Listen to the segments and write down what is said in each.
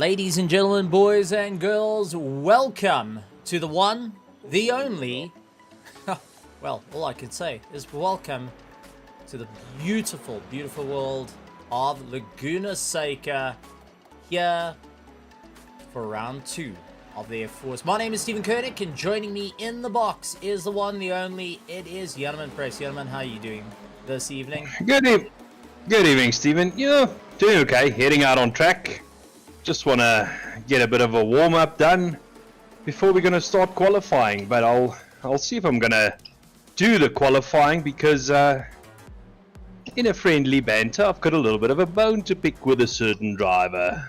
Ladies and gentlemen, boys and girls, welcome to the one, the only, well, all I can say is welcome to the beautiful, beautiful world of Laguna Seca here for round 2 of the F4s. My name is Stephen Koenig, and joining me in the box is the one, the only, it is Yanaman Press. Yanaman, how are you doing this evening? Good evening, Stephen. Yeah, doing okay. Heading out on track. Just want to get a bit of a warm-up done before we're going to start qualifying. But I'll see if I'm going to do the qualifying because in a friendly banter, I've got a little bit of a bone to pick with a certain driver.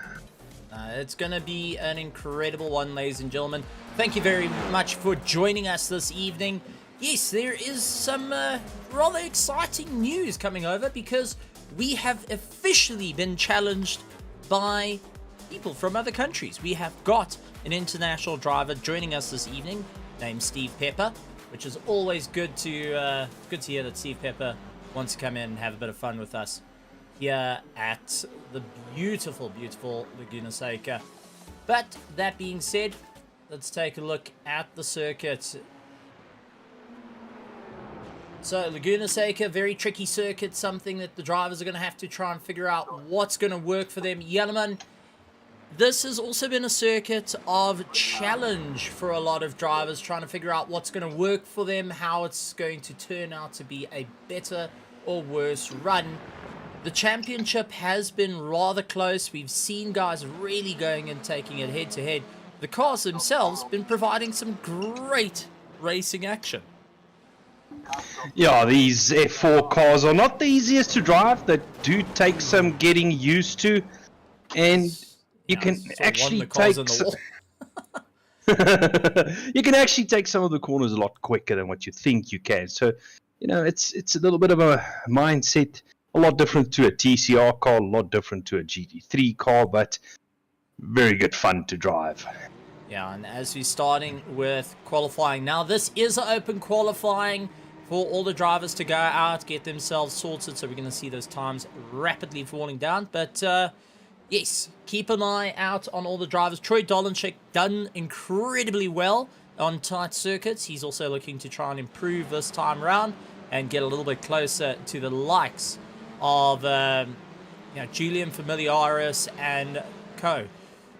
It's going to be an incredible one, ladies and gentlemen. Thank you very much for joining us this evening. Yes, there is some rather exciting news coming over because we have officially been challenged by people from other countries. We have got an international driver joining us this evening named Steve Pepper, which is always good to hear that Steve Pepper wants to come in and have a bit of fun with us here at the beautiful, beautiful Laguna Seca. But that being said, let's take a look at the circuit. So Laguna Seca, very tricky circuit, something that the drivers are going to have to try and figure out what's going to work for them. Yanaman, this has also been a circuit of challenge for a lot of drivers, trying to figure out what's going to work for them, how it's going to turn out to be a better or worse run. The championship has been rather close. We've seen guys really going and taking it head to head. The cars themselves been providing some great racing action. Yeah, these F4 cars are not the easiest to drive. They do take some getting used to, and you can actually take you can actually take some of the corners a lot quicker than what you think you can. So, you know, it's a little bit of a mindset, a lot different to a TCR car, a lot different to a GT3 car, but very good fun to drive. Yeah, and as we're starting with qualifying now, this is an open qualifying for all the drivers to go out, get themselves sorted, so we're going to see those times rapidly falling down. But yes, keep an eye out on all the drivers. Troy Dolenchik done incredibly well on tight circuits. He's also looking to try and improve this time around and get a little bit closer to the likes of Julian Familiaris and co.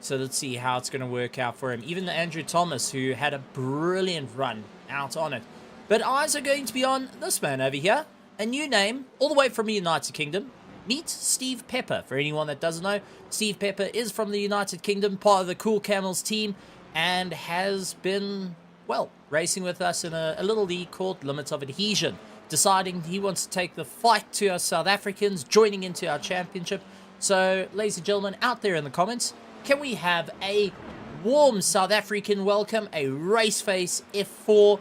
So let's see how it's going to work out for him. Even Andrew Thomas, who had a brilliant run out on it. But eyes are going to be on this man over here. A new name, all the way from the United Kingdom. Meet Steve Pepper. For anyone that doesn't know, Steve Pepper is from the United Kingdom, part of the Cool Camels team, and has been, well, racing with us in a little league called Limits of Adhesion. Deciding he wants to take the fight to us South Africans, joining into our championship. So, ladies and gentlemen, out there in the comments, can we have a warm South African welcome, a Raceface F4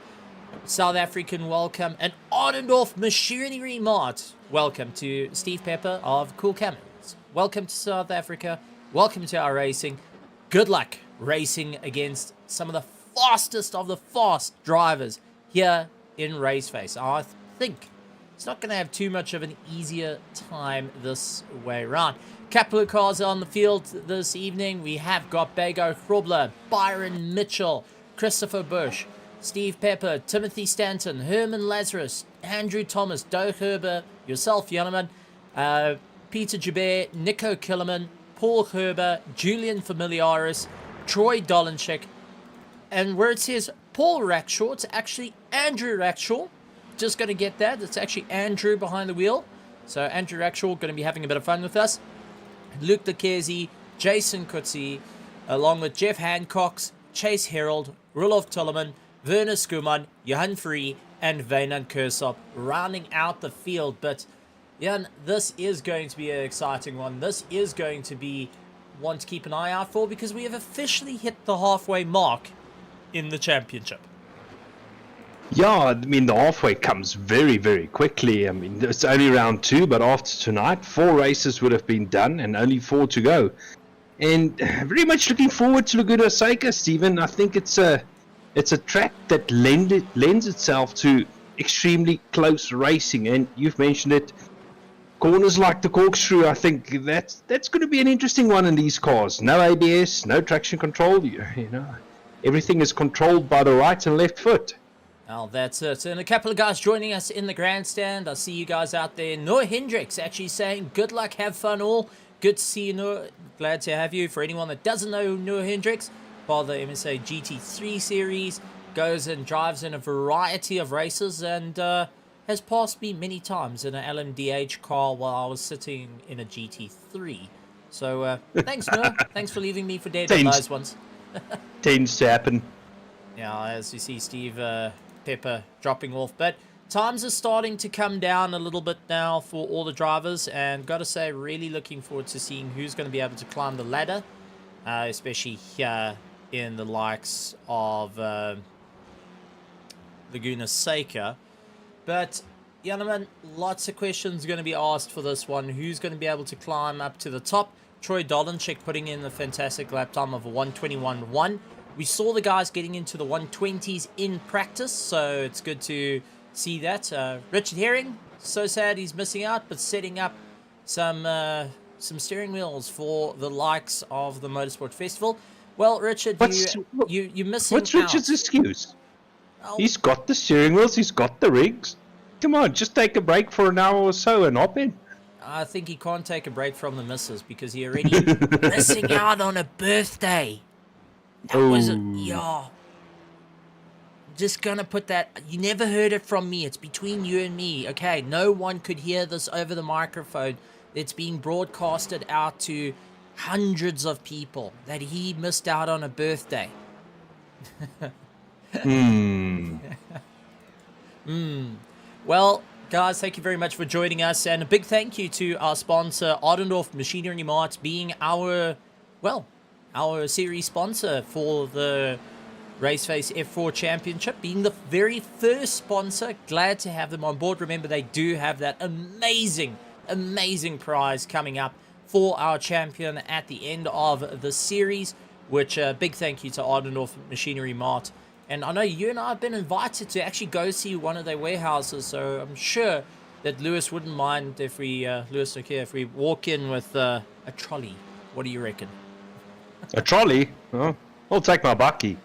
South African welcome, an Adendorff machinery Mart welcome to Steve Pepper of Cool Camels. Welcome to South Africa. Welcome to our racing. Good luck racing against some of the fastest of the fast drivers here in Raceface. I think it's not going to have too much of an easier time this way around. Couple of cars on the field this evening. We have got Bago Grobler, Byron Mitchell, Christopher Bush, Steve Pepper, Timothy Stanton, Herman Lazarus, Andrew Thomas, Doe Herber, yourself, Yanaman, Peter Joubert, Nico Killerman, Paul Herber, Julian Familiaris, Troy Dolenchik, and where it says Paul Rackshaw, it's actually Andrew Rackshaw. Just going to get that. It's actually Andrew behind the wheel. So Andrew Rackshaw going to be having a bit of fun with us. Luke Lekezi, Jason Kutsi, along with Jeff Hancox, Chase Herald, Roloff Tullerman, Werner Skuman, Johan Free, and Vainan Kursop rounding out the field. But Jan, this is going to be an exciting one. This is going to be one to keep an eye out for because we have officially hit the halfway mark in the championship. Yeah, I mean, the halfway comes very, very quickly. I mean, it's only round 2, but after tonight, 4 races would have been done and only 4 to go. And very much looking forward to Laguna Seca, Stephen. I think it's a track that lends itself to extremely close racing. And you've mentioned it, corners like the corkscrew, I think that's going to be an interesting one in these cars. No ABS, no traction control. You know, everything is controlled by the right and left foot. Well, that's it. And a couple of guys joining us in the grandstand. I see you guys out there. Noah Hendricks actually saying, good luck, have fun all. Good to see you, Noah. Glad to have you. For anyone that doesn't know Noah Hendricks, part of the MSA GT3 series, goes and drives in a variety of races and has passed me many times in an LMDH car while I was sitting in a GT3. So thanks, Noah. Thanks for leaving me for dead on those ones. Tends to happen. Yeah, as you see Steve Pepper dropping off. But times are starting to come down a little bit now for all the drivers. And got to say, really looking forward to seeing who's going to be able to climb the ladder. Especially here in the likes of Laguna Seca. But, gentlemen, lots of questions going to be asked for this one. Who's going to be able to climb up to the top? Troy Dolenchik putting in a fantastic lap time of a 1:21.1. We saw the guys getting into the 120s in practice, so it's good to see that. Richard Herring, so sad he's missing out, but setting up some steering wheels for the likes of the Motorsport Festival. Well, Richard, you're missing out. What's Richard's excuse? Oh. He's got the steering wheels, he's got the rigs. Come on, just take a break for an hour or so and hop in. I think he can't take a break from the missus because he already missing out on a birthday. That was yeah. Just gonna put that. You never heard it from me. It's between you and me. Okay, no one could hear this over the microphone. It's being broadcasted out to hundreds of people that he missed out on a birthday. Well, guys, thank you very much for joining us, and a big thank you to our sponsor, Adendorff Machinery Mart, being our series sponsor for the Raceface F4 Championship, being the very first sponsor. Glad to have them on board. Remember, they do have that amazing prize coming up for our champion at the end of the series, which big thank you to Adendorff Machinery Mart. And I know you and I have been invited to actually go see one of their warehouses, so I'm sure that Lewis wouldn't mind if we, Lewis okay, if we walk in with a trolley. What do you reckon? A trolley? Oh, I'll take my bucky.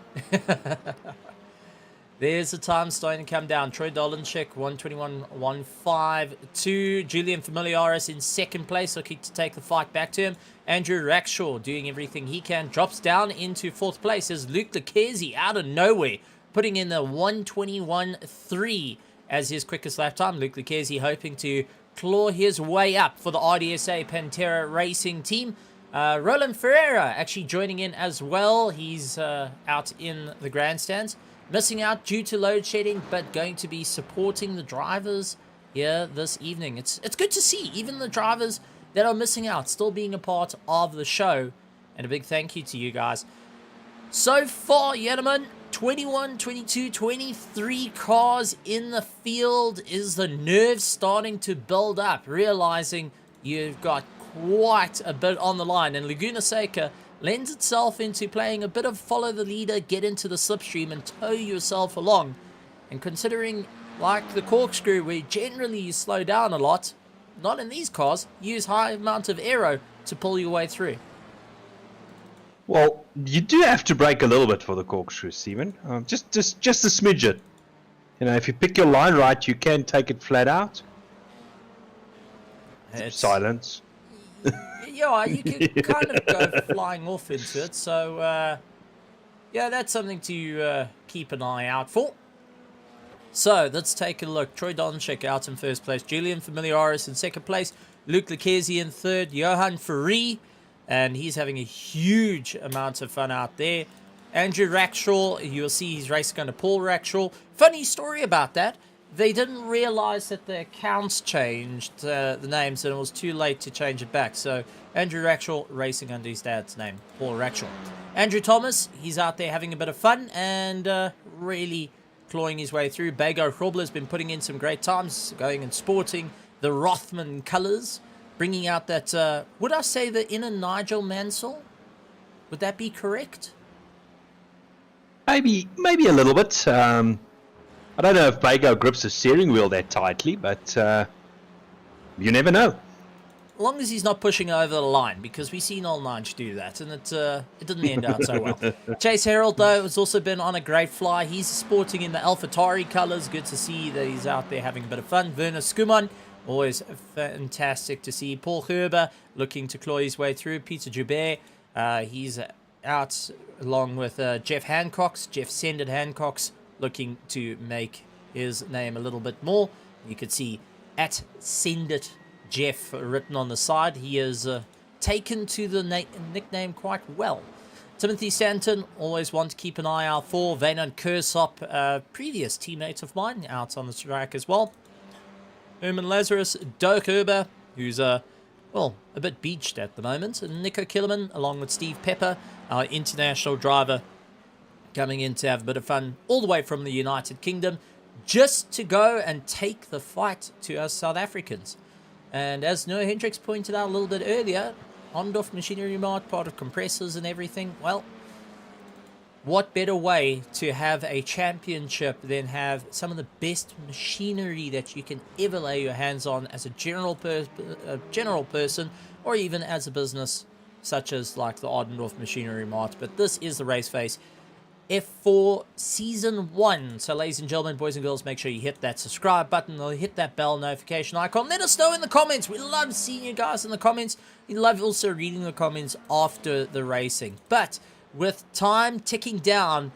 There's the time starting to come down. Troy Dolenchik, 1:21.15. Julian Familiaris in second place, looking to take the fight back to him. Andrew Rackshaw doing everything he can. Drops down into fourth place as Luke Lucchesi out of nowhere, putting in the 1:21.3 as his quickest lap time. Luke Lucchesi hoping to claw his way up for the RDSA Pantera Racing team. Roland Ferreira actually joining in as well. He's out in the grandstands. Missing out due to load shedding, but going to be supporting the drivers here this evening. It's good to see even the drivers that are missing out still being a part of the show. And a big thank you to you guys. So far, gentlemen, 21, 22, 23 cars in the field. Is the nerves starting to build up, realizing you've got quite a bit on the line, and Laguna Seca lends itself into playing a bit of follow the leader, get into the slipstream and tow yourself along. And considering, like the corkscrew, where generally you slow down a lot, not in these cars, use high amount of aero to pull your way through. Well, you do have to brake a little bit for the corkscrew, Stephen. Just a smidget. You know, if you pick your line right, you can take it flat out. Silence. Yeah, you can kind of go flying off into it. So, yeah, that's something to keep an eye out for. So, let's take a look. Troy Dolenchik out in first place. Julian Familiaris in second place. Luke Lucchesi in third. Johan Ferree, and he's having a huge amount of fun out there. Andrew Rackshaw, you'll see he's racing under Paul Rackshaw. Funny story about that. They didn't realize that the accounts changed the names, and it was too late to change it back. So Andrew Rackshaw racing under his dad's name, Paul Rackshaw. Andrew Thomas, he's out there having a bit of fun and really clawing his way through. Bago Hrobler's been putting in some great times, going and sporting the Rothman colours, bringing out that, would I say the inner Nigel Mansell? Would that be correct? Maybe a little bit. I don't know if Bago grips the steering wheel that tightly, but you never know. As long as he's not pushing over the line, because we've seen all nine do that, and it didn't end out so well. Chase Herald, though, has also been on a great fly. He's sporting in the AlphaTauri colours. Good to see that he's out there having a bit of fun. Werner Skuman, always fantastic to see. Paul Gerber looking to claw his way through. Peter Joubert, he's out along with Jeff Sended Hancock's, looking to make his name a little bit more. You could see at Sended Jeff written on the side. He is taken to the nickname quite well. Timothy Stanton, always one to keep an eye out for. Wynand Kersop, previous teammate of mine, out on the track as well. Herman Lazarus, Dirk Herber, who's well, a bit beached at the moment. And Nico Killerman, along with Steve Pepper, our international driver, coming in to have a bit of fun all the way from the United Kingdom, just to go and take the fight to us South Africans. And as Noah Hendricks pointed out a little bit earlier, Adendorff Machinery Mart, part of compressors and everything, well, what better way to have a championship than have some of the best machinery that you can ever lay your hands on as a general person, or even as a business, such as like the Adendorff Machinery Mart. But this is the Raceface F4 Season 1. So ladies and gentlemen, boys and girls, make sure you hit that subscribe button or hit that bell notification icon. Let us know in the comments. We love seeing you guys in the comments. We love also reading the comments after the racing. But with time ticking down,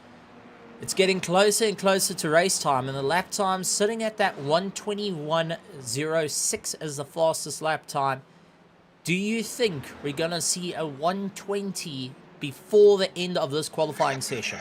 it's getting closer and closer to race time, and the lap time sitting at that 1:21.06 as the fastest lap time. Do you think we're going to see a 1:20 before the end of this qualifying session?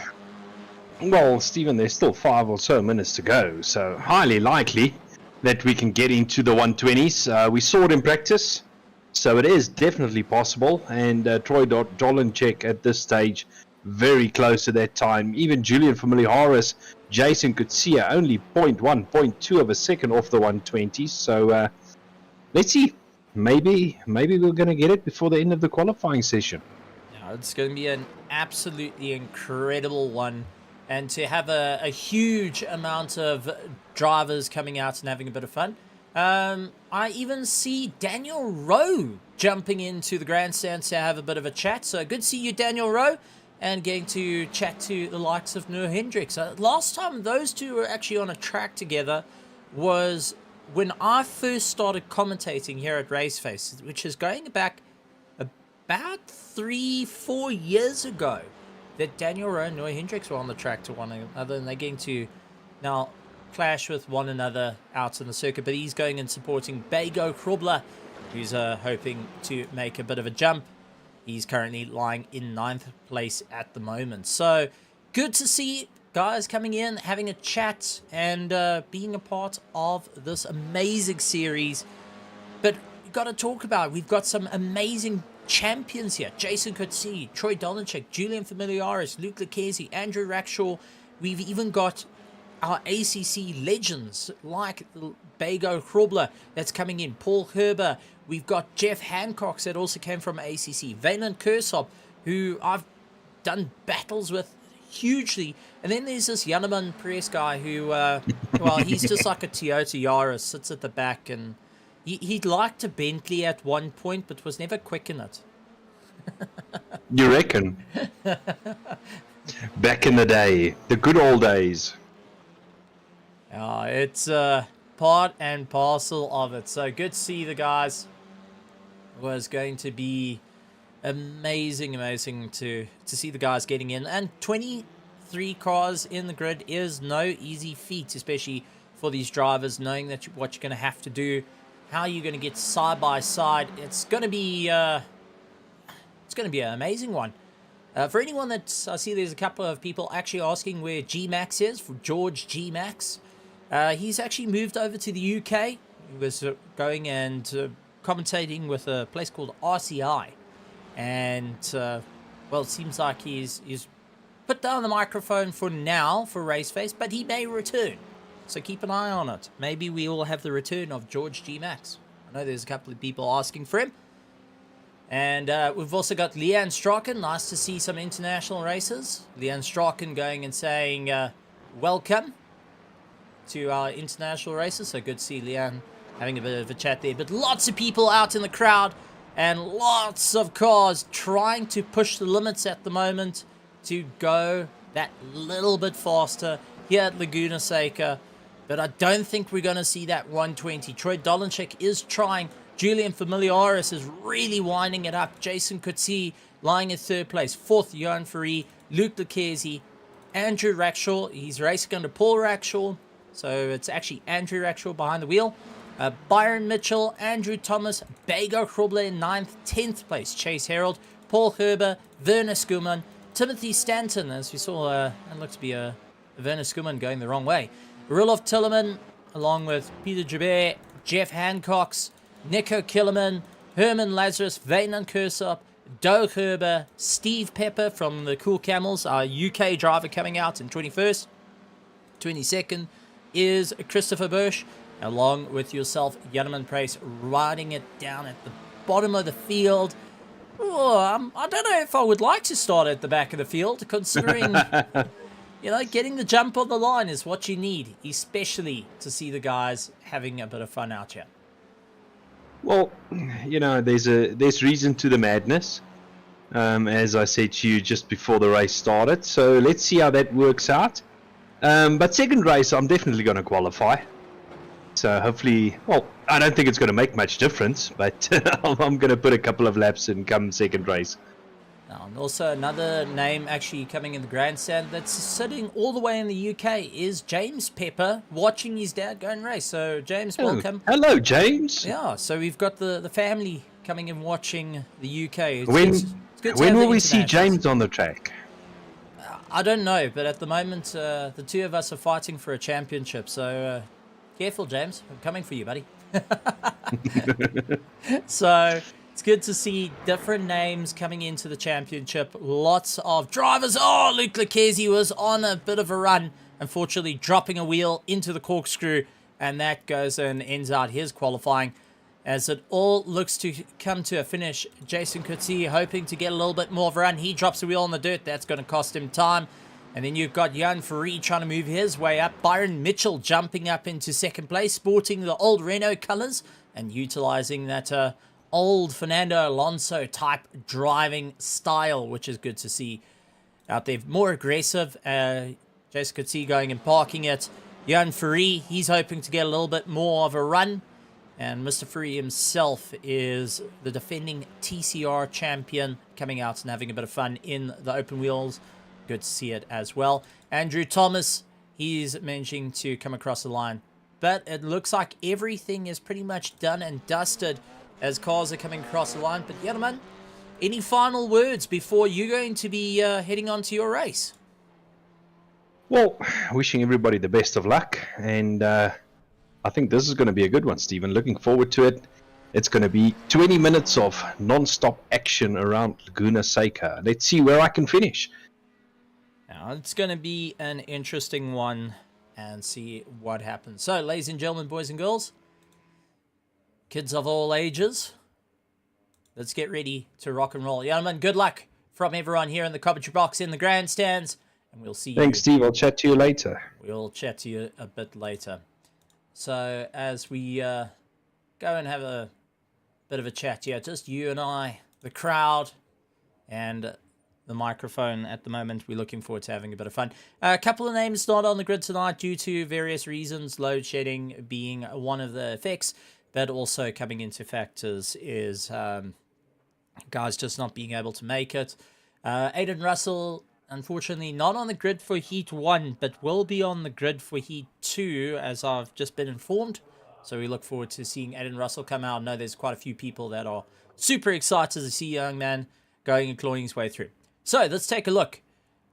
Well, Stephen, there's still 5 or so minutes to go, so highly likely that we can get into the 120s. We saw it in practice, so it is definitely possible. And Troy Dolenchek at this stage, very close to that time. Even Julian Familiaris, Jason could see only 0.1, 0.2 of a second off the 120s. So let's see. Maybe we're going to get it before the end of the qualifying session. Yeah, it's going to be an absolutely incredible one. And to have a huge amount of drivers coming out and having a bit of fun. I even see Daniel Rowe jumping into the grandstand to have a bit of a chat. So good to see you, Daniel Rowe, and getting to chat to the likes of Noah Hendricks. Last time those two were actually on a track together was when I first started commentating here at Raceface, which is going back about 3-4 years ago, that Daniel Rowe and Noah Hendricks were on the track to one another, and they're getting to now clash with one another out in the circuit. But he's going and supporting Bego Krobler, who's hoping to make a bit of a jump. He's currently lying in 9th place at the moment. So good to see guys coming in, having a chat, and being a part of this amazing series. But we've got to talk about it. We've got some amazing champions here. Jason Coetzee, Troy Dolenchek, Julian Familiaris, Luke Lucchesi, Andrew Rackshaw. We've even got our ACC legends like Bego Krobler that's coming in, Paul Gerber. We've got Jeff Hancock that also came from ACC, Wynand Kersop, who I've done battles with hugely. And then there's this Janeman Press guy who, well, he's just like a Toyota Yaris, sits at the back, and he liked a Bentley at one point, but was never quick in it. You reckon? Back in the day, the good old days. It's part and parcel of it. So good to see the guys. It was going to be amazing to see the guys getting in. And 23 cars in the grid is no easy feat, especially for these drivers, knowing that what you're going to have to do, how you're going to get side by side. It's going to be an amazing one. For anyone that I see, there's a couple of people actually asking where G-Max is, for George G-Max. He's actually moved over to the UK. He was going and commentating with a place called RCI. And, well, it seems like he's put down the microphone for now for Raceface, but he may return. So keep an eye on it. Maybe we will have the return of George G-Max. I know there's a couple of people asking for him. And we've also got Leanne Strachan. Nice to see some international races. Leanne Strachan going and saying welcome to our international races. So good to see Leanne having a bit of a chat there. But lots of people out in the crowd and lots of cars trying to push the limits at the moment to go that little bit faster here at Laguna Seca. But I don't think we're going to see that 120. Troy Dolenchik is trying. Julian Familiaris is really winding it up. Jason Coetzee lying in third place. Fourth, Johan Ferree, Luke Lucchese, Andrew Rackshaw. He's racing under Paul Rackshaw. So it's actually Andrew Rackshaw behind the wheel. Byron Mitchell, Andrew Thomas, Bego Krobler in 9th, 10th place. Chase Harold, Paul Herber, Werner Skuman, Timothy Stanton, as we saw, it looks to be a Werner Skuman going the wrong way. Roloff Tillerman, along with Peter Joubert, Jeff Hancox, Nico Killerman, Herman Lazarus, Veynan Kursop, Doug Herber, Steve Pepper from the Cool Camels, our UK driver coming out in 21st. 22nd is Christopher Bush, along with yourself, Janneman Price, riding it down at the bottom of the field. Oh, I don't know if I would like to start at the back of the field, considering, getting the jump on the line is what you need, especially to see the guys having a bit of fun out here. Well, there's reason to the madness, as I said to you just before the race started. So let's see how that works out. But second race, I'm definitely going to qualify. So hopefully, well, I don't think it's going to make much difference, but I'm going to put a couple of laps in come second race. And also another name actually coming in the grandstand that's sitting all the way in the UK is James Pepper, watching his dad go and race. So James, welcome. Hello, James. Yeah, so we've got the family coming and watching the UK. It's good when will we see James on the track? I don't know, but at the moment, the two of us are fighting for a championship. So careful, James. I'm coming for you, buddy. So it's good to see different names coming into the championship. Lots of drivers. Oh, Luke Lucchese was on a bit of a run. Unfortunately, dropping a wheel into the corkscrew. And that goes and ends out his qualifying. As it all looks to come to a finish, Jason Coetzee hoping to get a little bit more of a run. He drops a wheel on the dirt. That's going to cost him time. And then you've got Johan Ferree trying to move his way up. Byron Mitchell jumping up into second place, sporting the old Renault colours and utilising that old Fernando Alonso type driving style, which is good to see out there. More aggressive. Jason Coetzee going and parking it. Johan Ferree, he's hoping to get a little bit more of a run. And Mr. Ferree himself is the defending TCR champion, coming out and having a bit of fun in the open wheels. Good to see it as well. Andrew Thomas, he's managing to come across the line. But it looks like everything is pretty much done and dusted as cars are coming across the line. But gentlemen, any final words before you're going to be heading on to your race? Well, wishing everybody the best of luck. And I think this is going to be a good one, Stephen. Looking forward to it. It's going to be 20 minutes of non-stop action around Laguna Seca. Let's see where I can finish. Now, it's going to be an interesting one and see what happens. So, ladies and gentlemen, boys and girls, kids of all ages, let's get ready to rock and roll. Gentlemen, good luck from everyone here in the commentary box in the grandstands, and we'll see you. Thanks, Steve. I'll chat to you later. We'll chat to you a bit later. So, as we go and have a bit of a chat here, just you and I, the crowd, and the microphone at the moment. We're looking forward to having a bit of fun. A couple of names not on the grid tonight due to various reasons, load shedding being one of the effects, but also coming into factors is guys just not being able to make it. Aiden Russell, unfortunately, not on the grid for Heat 1, but will be on the grid for Heat 2, as I've just been informed. So we look forward to seeing Aiden Russell come out. I know there's quite a few people that are super excited to see young man going and clawing his way through. So let's take a look.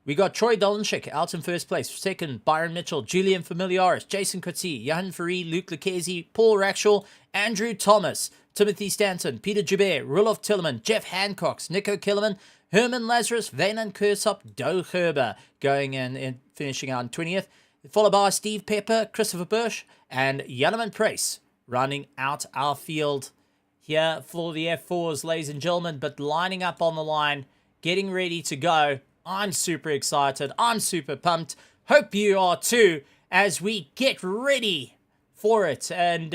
We got Troy Dolenchik out in first place. Second, Byron Mitchell, Julian Familiaris, Jason Coetzee, Johan Ferree, Luke Lucchese, Paul Rackshaw, Andrew Thomas, Timothy Stanton, Peter Joubert, Roloff Tillerman, Jeff Hancox, Nico Killerman, Herman Lazarus, Veynan Kursop, Doug Herber going and finishing out in 20th. Followed by Steve Pepper, Christopher Bush, and Janneman Price running out our field here for the F4s, ladies and gentlemen, but lining up on the line, getting ready to go. I'm super excited. I'm super pumped. Hope you are too, as we get ready for it. And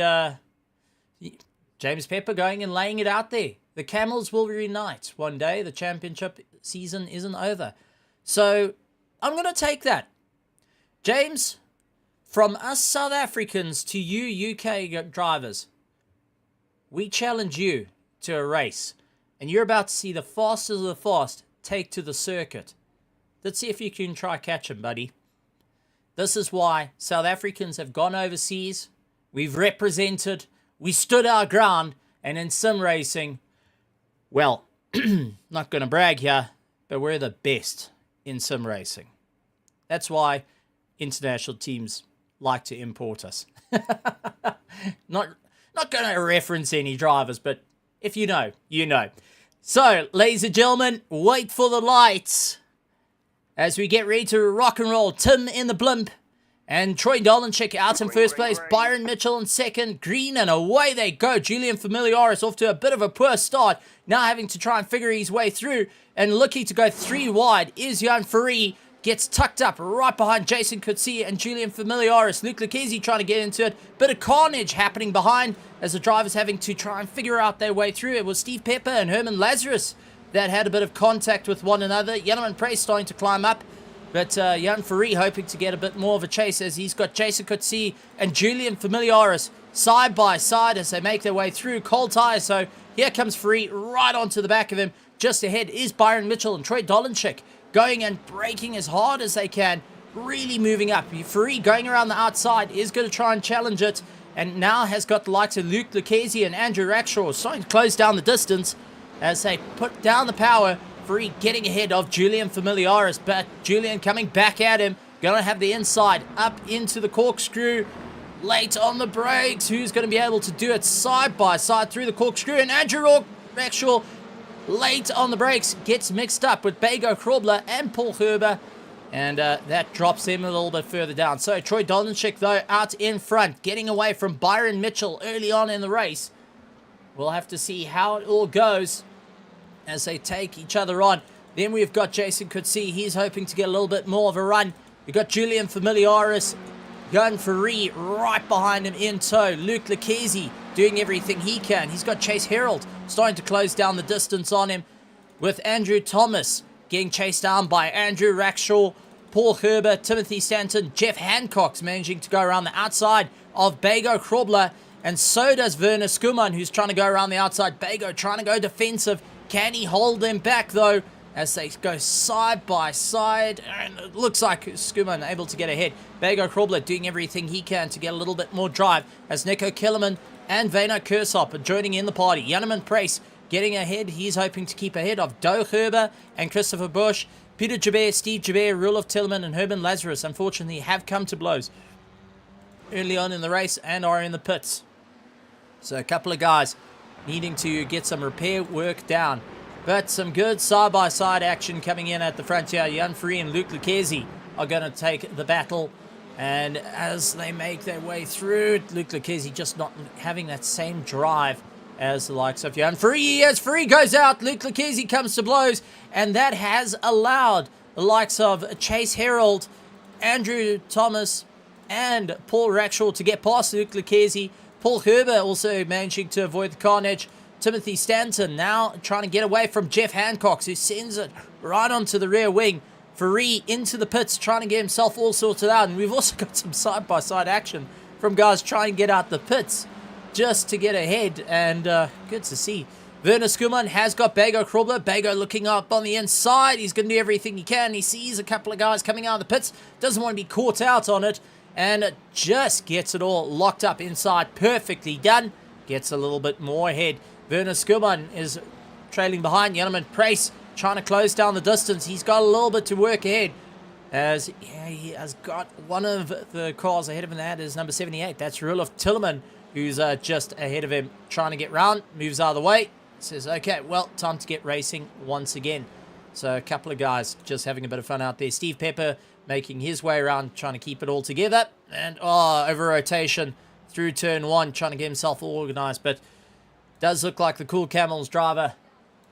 James Pepper going and laying it out there. The camels will reunite one day. The championship season isn't over. So I'm going to take that. James, from us South Africans to you UK drivers, we challenge you to a race. And you're about to see the fastest of the fast take to the circuit. Let's see if you can try catch him, buddy. This is why South Africans have gone overseas. We've represented. We stood our ground. And in sim racing, well, not going to brag here, but we're the best in sim racing. That's why international teams like to import us. Not going to reference any drivers, but if you know, you know. So, ladies and gentlemen, wait for the lights as we get ready to rock and roll. Tim in the blimp and Troy Dolanchik out in first place. Byron Mitchell in second. Green, and away they go. Julian Familiaris off to a bit of a poor start. Now having to try and figure his way through. And looking to go 3 wide is Jan Ferree. Gets tucked up right behind Jason Coetzee and Julian Familiaris. Luke Lucchese trying to get into it. Bit of carnage happening behind as the drivers having to try and figure out their way through. It was Steve Pepper and Herman Lazarus that had a bit of contact with one another. Jenneman Price starting to climb up. But Jan Ferree hoping to get a bit more of a chase as he's got Jason Coetzee and Julian Familiaris side by side as they make their way through. Cold tire, so here comes Ferree right onto the back of him. Just ahead is Byron Mitchell and Troy Dolanchik going and braking as hard as they can. Really moving up. Ferree going around the outside is going to try and challenge it. And now has got the likes of Luke Lucchese and Andrew Rackshaw starting to close down the distance as they put down the power. Ferree getting ahead of Julian Familiaris, but Julian coming back at him. Going to have the inside up into the corkscrew. Late on the brakes. Who's going to be able to do it side by side through the corkscrew? And Andrew Rackshaw late on the brakes gets mixed up with Bego Krobler and Paul Herber. And that drops him a little bit further down. So Troy Dolanchik, though, out in front, getting away from Byron Mitchell early on in the race. We'll have to see how it all goes as they take each other on. Then we've got Jason Coetzee. He's hoping to get a little bit more of a run. We've got Julian Familiaris, Jan Ferree right behind him in tow. Luke Lucchese doing everything he can. He's got Chase Herald starting to close down the distance on him, with Andrew Thomas getting chased down by Andrew Rackshaw, Paul Herber, Timothy Stanton, Jeff Hancock's managing to go around the outside of Bego Krobler, and so does Werner Skuman, who's trying to go around the outside. Bego trying to go defensive. Can he hold them back, though, as they go side by side? And it looks like Skuman able to get ahead. Bego Krobler doing everything he can to get a little bit more drive, as Nico Kellerman and Veno Kursop are joining in the party. Janneman Price getting ahead. He's hoping to keep ahead of Doe Herber and Christopher Bush. Peter Jabir, Steve Jabir, Rudolf Tillman, and Herman Lazarus, unfortunately, have come to blows early on in the race and are in the pits. So a couple of guys needing to get some repair work down. But some good side-by-side action coming in at the front here. Jan Ferree and Luke Lucchese are going to take the battle. And as they make their way through, Luke Lucchese just not having that same drive as the likes of Jan Ferree. As Ferree goes out, Luke Lucchese comes to blows. And that has allowed the likes of Chase Herald, Andrew Thomas, and Paul Rackshaw to get past Luke Lucchese. Paul Herber also managing to avoid the carnage. Timothy Stanton now trying to get away from Jeff Hancock, who sends it right onto the rear wing. Ferree into the pits, trying to get himself all sorted out. And we've also got some side-by-side action from guys trying to get out the pits just to get ahead. And good to see. Werner Skuman has got Bego Krobler. Bego looking up on the inside. He's going to do everything he can. He sees a couple of guys coming out of the pits. Doesn't want to be caught out on it. And just gets it all locked up inside. Perfectly done. Gets a little bit more ahead. Werner Skuman is trailing behind. Janneman Price trying to close down the distance. He's got a little bit to work ahead. As he has got one of the cars ahead of him. That is number 78. That's Rudolf Tillman, who's just ahead of him. Trying to get round. Moves out of the way. Says, okay, well, time to get racing once again. So a couple of guys just having a bit of fun out there. Steve Pepper making his way around, trying to keep it all together. And, over rotation through turn one, trying to get himself all organized. But does look like the Cool Camels driver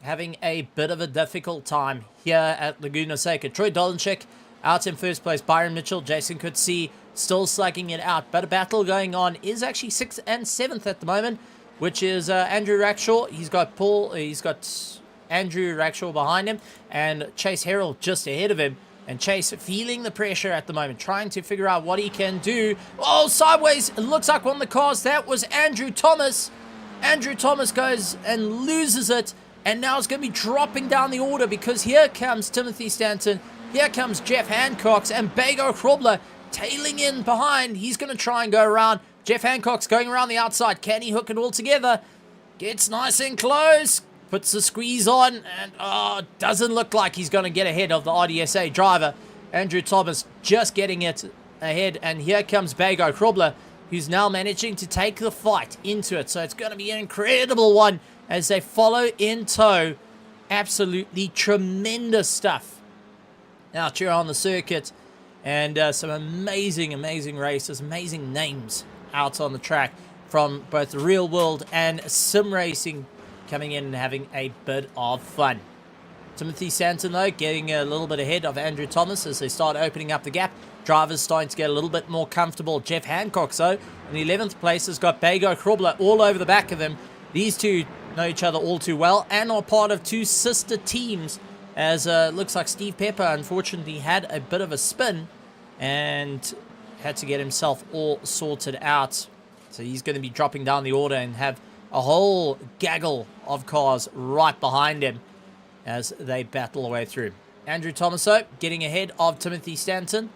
having a bit of a difficult time here at Laguna Seca. Troy Dolanchik out in first place. Byron Mitchell, Jason Coetzee still slugging it out. But a battle going on is actually 6th and 7th at the moment, which is Andrew Rackshaw. He's got Andrew Rackshaw behind him, and Chase Herald just ahead of him. And Chase feeling the pressure at the moment, trying to figure out what he can do. Oh, sideways. It looks like one of the cars. That was Andrew Thomas. Andrew Thomas goes and loses it. And now it's going to be dropping down the order, because here comes Timothy Stanton. Here comes Jeff Hancock, and Bago Krobler tailing in behind. He's going to try and go around. Jeff Hancock's going around the outside. Can he hook it all together? Gets nice and close. Puts the squeeze on, and doesn't look like he's going to get ahead of the RDSA driver. Andrew Thomas just getting it ahead, and here comes Bago Krobler, who's now managing to take the fight into it. So it's going to be an incredible one as they follow in tow. Absolutely tremendous stuff out here on the circuit, and some amazing races, amazing names out on the track from both the real world and sim racing, coming in and having a bit of fun. Timothy Stanton, though, getting a little bit ahead of Andrew Thomas as they start opening up the gap. Drivers starting to get a little bit more comfortable. Jeff Hancock, though, in the 11th place, has got Bago Krobler all over the back of him. These two know each other all too well and are part of two sister teams, as looks like Steve Pepper, unfortunately, had a bit of a spin and had to get himself all sorted out. So he's going to be dropping down the order and have a whole gaggle of cars right behind him as they battle their way through. Andrew Thomas, though, getting ahead of Timothy Stanton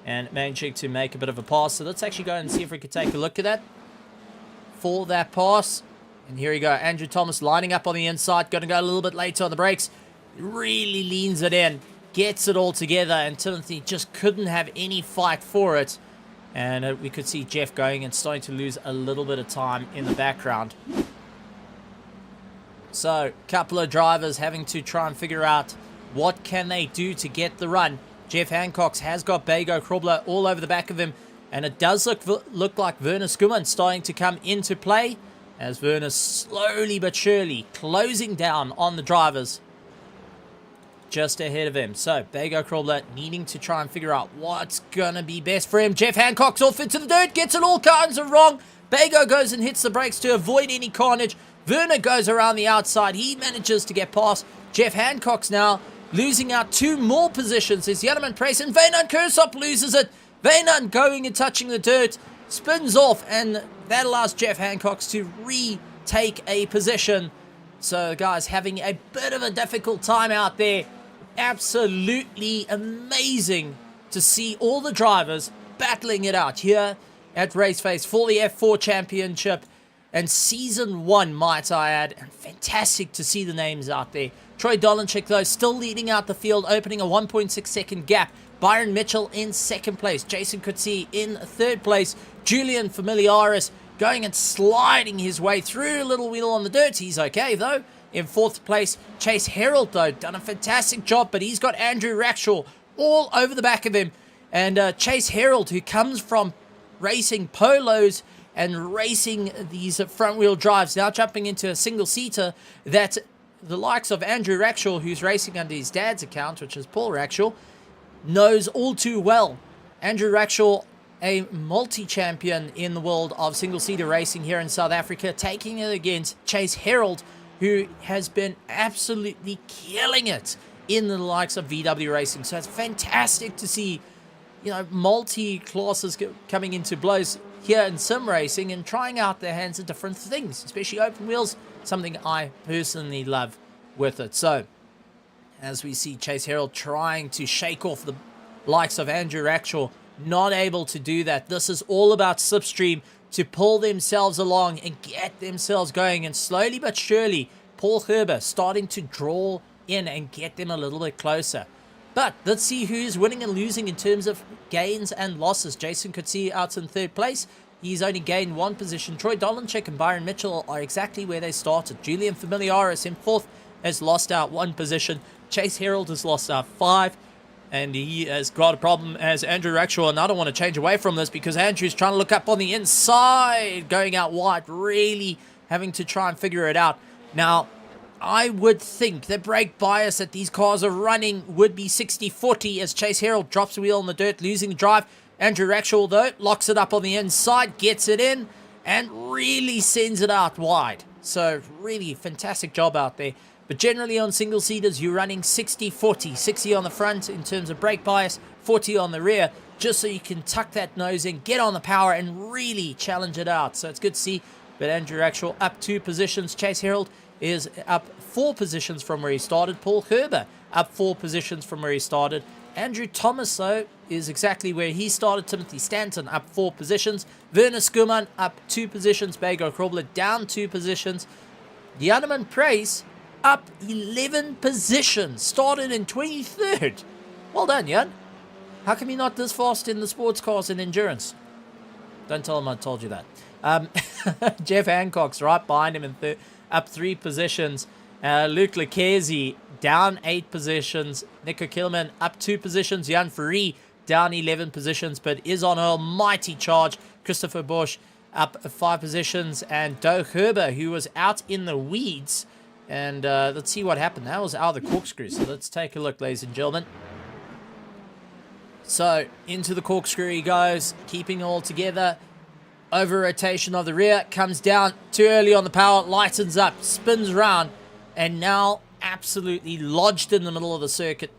and managing to make a bit of a pass. So let's actually go and see if we could take a look at that for that pass. And here we go. Andrew Thomas lining up on the inside. Going to go a little bit later on the brakes. Really leans it in. Gets it all together. And Timothy just couldn't have any fight for it. And we could see Jeff going and starting to lose a little bit of time in the background. So, a couple of drivers having to try and figure out what can they do to get the run. Jeff Hancock has got Bago Krobler all over the back of him. And it does look like Werner Skuman starting to come into play, as Werner slowly but surely closing down on the drivers just ahead of him. So, Bago Krobler needing to try and figure out what's going to be best for him. Jeff Hancock's off into the dirt, gets it all kinds of wrong. Bago goes and hits the brakes to avoid any carnage. Werner goes around the outside. He manages to get past. Jeff Hancock's now losing out 2 more positions. There's Janneman Price, and Wynand Kersop loses it. Wynand going and touching the dirt, spins off, and that allows Jeff Hancock to retake a position. So, guys, having a bit of a difficult time out there. Absolutely amazing to see all the drivers battling it out here at Raceface for the F4 Championship and Season 1, might I add. And fantastic to see the names out there. Troy Dolanchik, though, still leading out the field, opening a 1.6 second gap. Byron Mitchell in 2nd place. Jason Coetzee in 3rd place. Julian Familiaris going and sliding his way through a little wheel on the dirt. He's okay, though. In 4th place, Chase Herald, though, done a fantastic job, but he's got Andrew Rackshaw all over the back of him. And Chase Herald, who comes from racing polos and racing these front-wheel drives, now jumping into a single-seater that the likes of Andrew Rackshaw, who's racing under his dad's account, which is Paul Rackshaw, knows all too well. Andrew Rackshaw, a multi-champion in the world of single-seater racing here in South Africa, taking it against Chase Herald, who has been absolutely killing it in the likes of VW racing. So it's fantastic to see, you know, multi-classes coming into blows here in sim racing and trying out their hands at different things, especially open wheels, something I personally love with it. So, as we see Chase Herald trying to shake off the likes of Andrew Rackshaw, not able to do that. This is all about slipstream to pull themselves along and get themselves going. And slowly but surely, Paul Gerber starting to draw in and get them a little bit closer. But let's see who's winning and losing in terms of gains and losses. Jason Coetzee out in 3rd place. He's only gained 1 position. Troy Dolanchik and Byron Mitchell are exactly where they started. Julian Familiaris in 4th has lost out 1 position. Chase Herald has lost out 5. And he has got a problem as Andrew Rackshaw. And I don't want to change away from this because Andrew's trying to look up on the inside, going out wide, really having to try and figure it out. Now, I would think the brake bias that these cars are running would be 60-40 as Chase Herald drops the wheel on the dirt, losing the drive. Andrew Rackshaw, though, locks it up on the inside, gets it in, and really sends it out wide. So really fantastic job out there. But generally on single seaters, you're running 60-40, 60 on the front in terms of brake bias, 40 on the rear, just so you can tuck that nose in, get on the power, and really challenge it out. So it's good to see. But Andrew Axel up 2 positions. Chase Herald is up 4 positions from where he started. Paul Herber up 4 positions from where he started. Andrew Thomas, though, is exactly where he started. Timothy Stanton up 4 positions. Werner Skuman up 2 positions. Bego Krobler down 2 positions. Janeman Price up 11 positions. Started in 23rd. Well done, Jan. How come you're not this fast in the sports cars and endurance? Don't tell him I told you that. Jeff Hancock's right behind him in up 3 positions. Luke Lucchesi down 8 positions. Nico Kilman up 2 positions. Jan Ferree down 11 positions, but is on a mighty charge. Christopher Bosch up 5 positions. And Doe Herber, who was out in the weeds. And let's see what happened. That was out of the corkscrew. So let's take a look, ladies and gentlemen. So into the corkscrew he goes, keeping it all together. Over rotation of the rear, comes down too early on the power, lightens up, spins around, and now absolutely lodged in the middle of the circuit,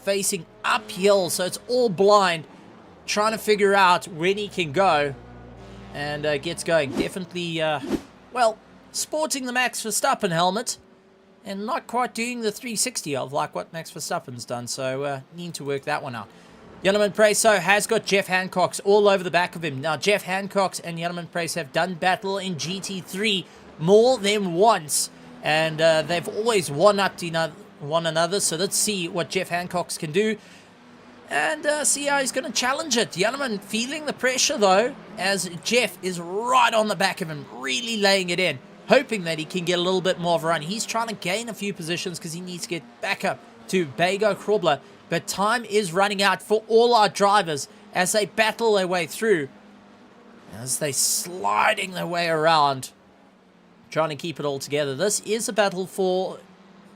facing uphill, so it's all blind, trying to figure out when he can go, and gets going. Definitely, well, sporting the Max Verstappen helmet, and not quite doing the 360 of like what Max Verstappen's done, so need to work that one out. Janeman Preso has got Jeff Hancock's all over the back of him. Now, Jeff Hancock's and Janeman Preso have done battle in GT3 more than once. And they've always one-upped one another. So let's see what Jeff Hancock's can do. And see how he's going to challenge it. Janeman feeling the pressure, though, as Jeff is right on the back of him, really laying it in. Hoping that he can get a little bit more of a run. He's trying to gain a few positions because he needs to get back up to Bego Krobler. But time is running out for all our drivers as they battle their way through. As they sliding their way around. Trying to keep it all together. This is a battle for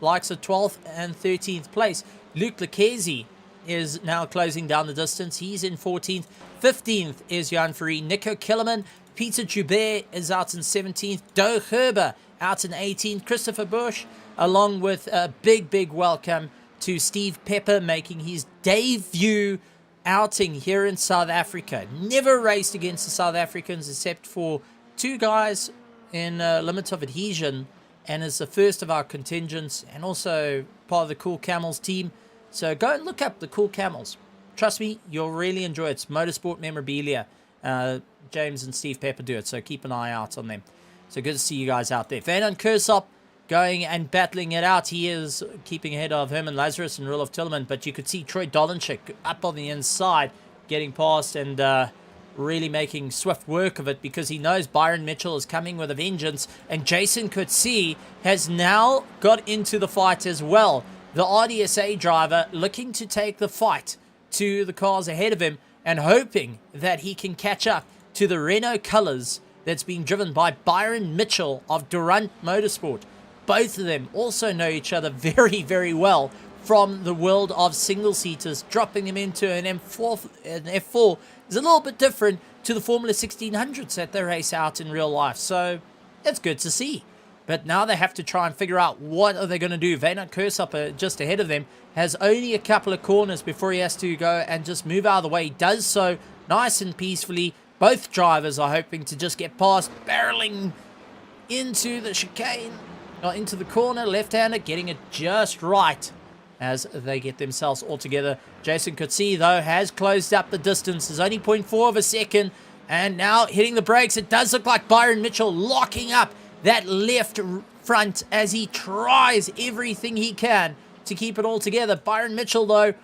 likes of 12th and 13th place. Luke Lucchesi is now closing down the distance. He's in 14th. 15th is Jan Ferree. Nico Killerman. Peter Joubert is out in 17th. Doe Herber out in 18th. Christopher Bush, along with a big welcome to Steve Pepper, making his debut outing here in South Africa. Never raced against the South Africans except for 2 guys in limits of adhesion, and is the first of our contingents and also part of the Cool Camels team. So go and look up the Cool Camels. Trust me, you'll really enjoy it. It's motorsport memorabilia. James and Steve Pepper do it, so keep an eye out on them. So good to see you guys out there. Vernon Kersop going and battling it out. He is keeping ahead of Herman Lazarus and Roloff Tillman, but you could see Troy Dolenchik up on the inside getting past and really making swift work of it because he knows Byron Mitchell is coming with a vengeance, and Jason Coetzee has now got into the fight as well. The RDSA driver looking to take the fight to the cars ahead of him and hoping that he can catch up to the Renault colours that's being driven by Byron Mitchell of Durant Motorsport. Both of them also know each other very well from the world of single-seaters. Dropping them into an F4 is a little bit different to the Formula 1600s that they race out in real life. So it's good to see. But now they have to try and figure out what are they going to do. Vaynard Kersop, just ahead of them, has only a couple of corners before he has to go and just move out of the way. He does so nice and peacefully. Both drivers are hoping to just get past, barreling into the chicane. Into the corner, left-hander, getting it just right as they get themselves all together. Jason Coetzee, though, has closed up the distance. There's only 0.4 of a second, and now hitting the brakes. It does look like Byron Mitchell locking up that left front as he tries everything he can to keep it all together. Byron Mitchell, though,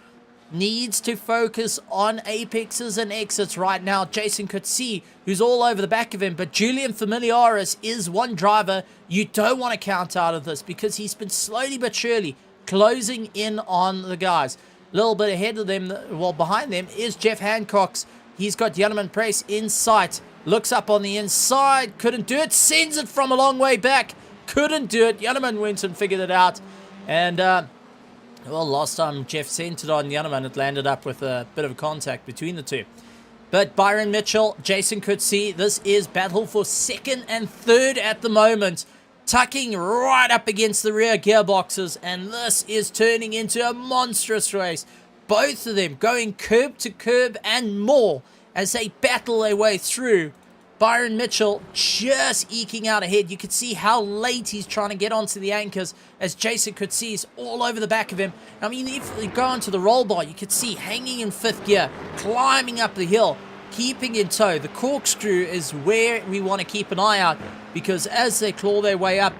needs to focus on apexes and exits right now. Jason Coetzee, who's all over the back of him, but Julian Familiaris is one driver you don't want to count out of this because he's been slowly but surely closing in on the guys. A little bit ahead of them, well, behind them is Jeff Hancock's. He's got Janeman Price in sight. Looks up on the inside, couldn't do it, sends it from a long way back, couldn't do it. Janeman went and figured it out, and well, last time Jeff sent it on Janeman, it landed up with a bit of a contact between the two. But Byron Mitchell, Jason Coetzee, this is battle for second and third at the moment. Tucking right up against the rear gearboxes, and this is turning into a monstrous race. Both of them going curb to curb and more as they battle their way through. Byron Mitchell just eking out ahead. You could see how late he's trying to get onto the anchors as Jason Coetzee is all over the back of him. I mean, if you go onto the roll bar, you could see hanging in fifth gear, climbing up the hill, keeping in tow. The corkscrew is where we want to keep an eye out, because as they claw their way up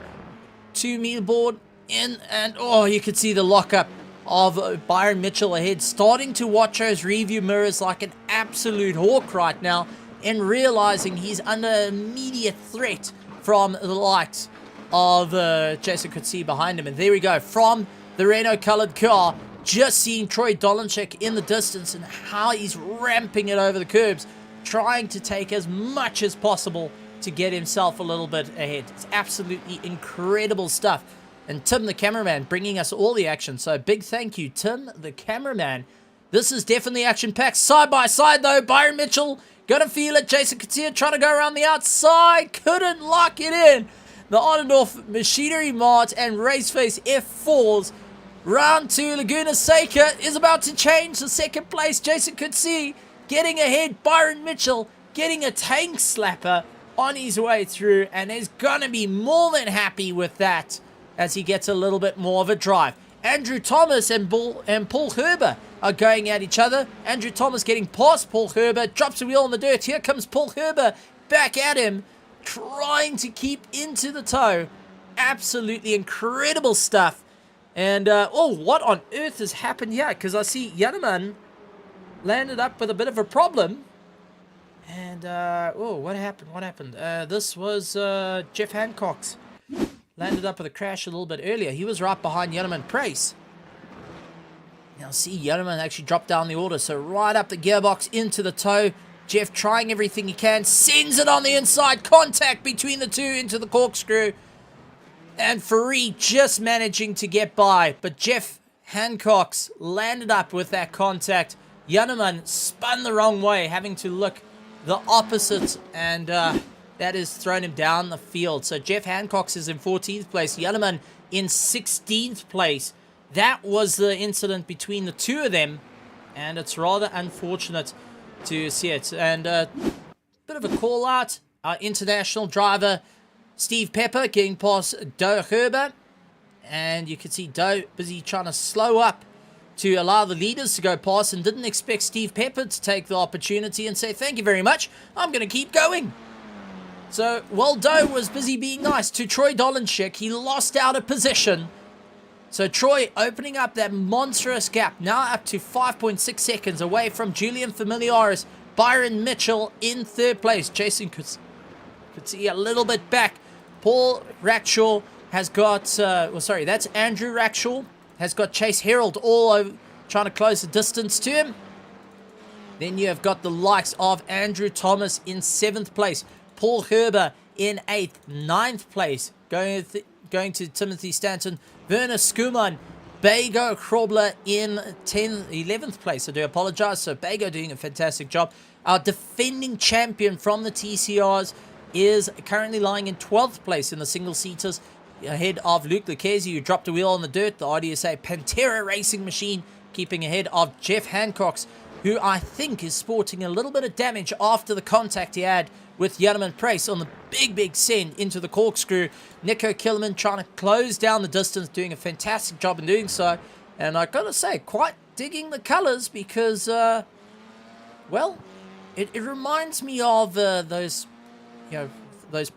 to mealboard in, and oh, you could see the lockup of Byron Mitchell ahead, starting to watch those review mirrors like an absolute hawk right now, and realizing he's under immediate threat from the likes of Jason Coetzee behind him. And there we go, from the Renault colored car, just seeing Troy Dolanczyk in the distance and how he's ramping it over the curbs, trying to take as much as possible to get himself a little bit ahead. It's absolutely incredible stuff. And Tim, the cameraman, bringing us all the action. So big thank you, Tim, the cameraman. This is definitely action-packed. Side by side, though, Byron Mitchell, gonna feel it. Jason Coetzee trying to go around the outside. Couldn't lock it in. The Adendorff Machinery Mart and Raceface F4's round 2 Laguna Seca is about to change the second place. Jason Coetzee getting ahead. Byron Mitchell getting a tank slapper on his way through, and is gonna be more than happy with that as he gets a little bit more of a drive. Andrew Thomas and Paul Herber are going at each other. Andrew Thomas getting past Paul Herber, drops a wheel on the dirt. Here comes Paul Herber back at him, trying to keep into the tow. Absolutely incredible stuff. And, oh, what on earth has happened here? Because I see Janneman landed up with a bit of a problem. And, oh, what happened? What happened? This was Jeff Hancock's. Landed up with a crash a little bit earlier. He was right behind Janneman Price. Now see, Janneman actually dropped down the order. So right up the gearbox into the tow. Jeff trying everything he can. Sends it on the inside. Contact between the two into the corkscrew. And Faree just managing to get by. But Jeff Hancock's landed up with that contact. Janneman spun the wrong way, having to look the opposite. And, that has thrown him down the field. So Jeff Hancock's is in 14th place. Janneman in 16th place. That was the incident between the two of them. And it's rather unfortunate to see it. And a bit of a call out. Our international driver, Steve Pepper, getting past Doe Herber. And you can see Doe busy trying to slow up to allow the leaders to go past, and didn't expect Steve Pepper to take the opportunity and say, thank you very much, I'm going to keep going. So, while Doe was busy being nice to Troy Dolanczyk, he lost out a position. So, Troy opening up that monstrous gap, now up to 5.6 seconds away from Julian Familiaris. Byron Mitchell in third place. Jason could see a little bit back. Paul Rackshaw has got, that's Andrew Rackshaw, has got Chase Herald all over, trying to close the distance to him. Then you have got the likes of Andrew Thomas in 7th place. Paul Herber in 8th, 9th place, going to Timothy Stanton. Werner Skuman, Bago Krobler in 11th place. I do apologize. So Bago doing a fantastic job. Our defending champion from the TCRs is currently lying in 12th place in the single-seaters, ahead of Luke Lucchesi, who dropped a wheel on the dirt. The RDSA Pantera Racing Machine keeping ahead of Jeff Hancock's, who I think is sporting a little bit of damage after the contact he had with Janneman Price on the big send into the corkscrew. Nico Kilman trying to close down the distance, doing a fantastic job in doing so. And I gotta say, quite digging the colors, because, well, it reminds me of those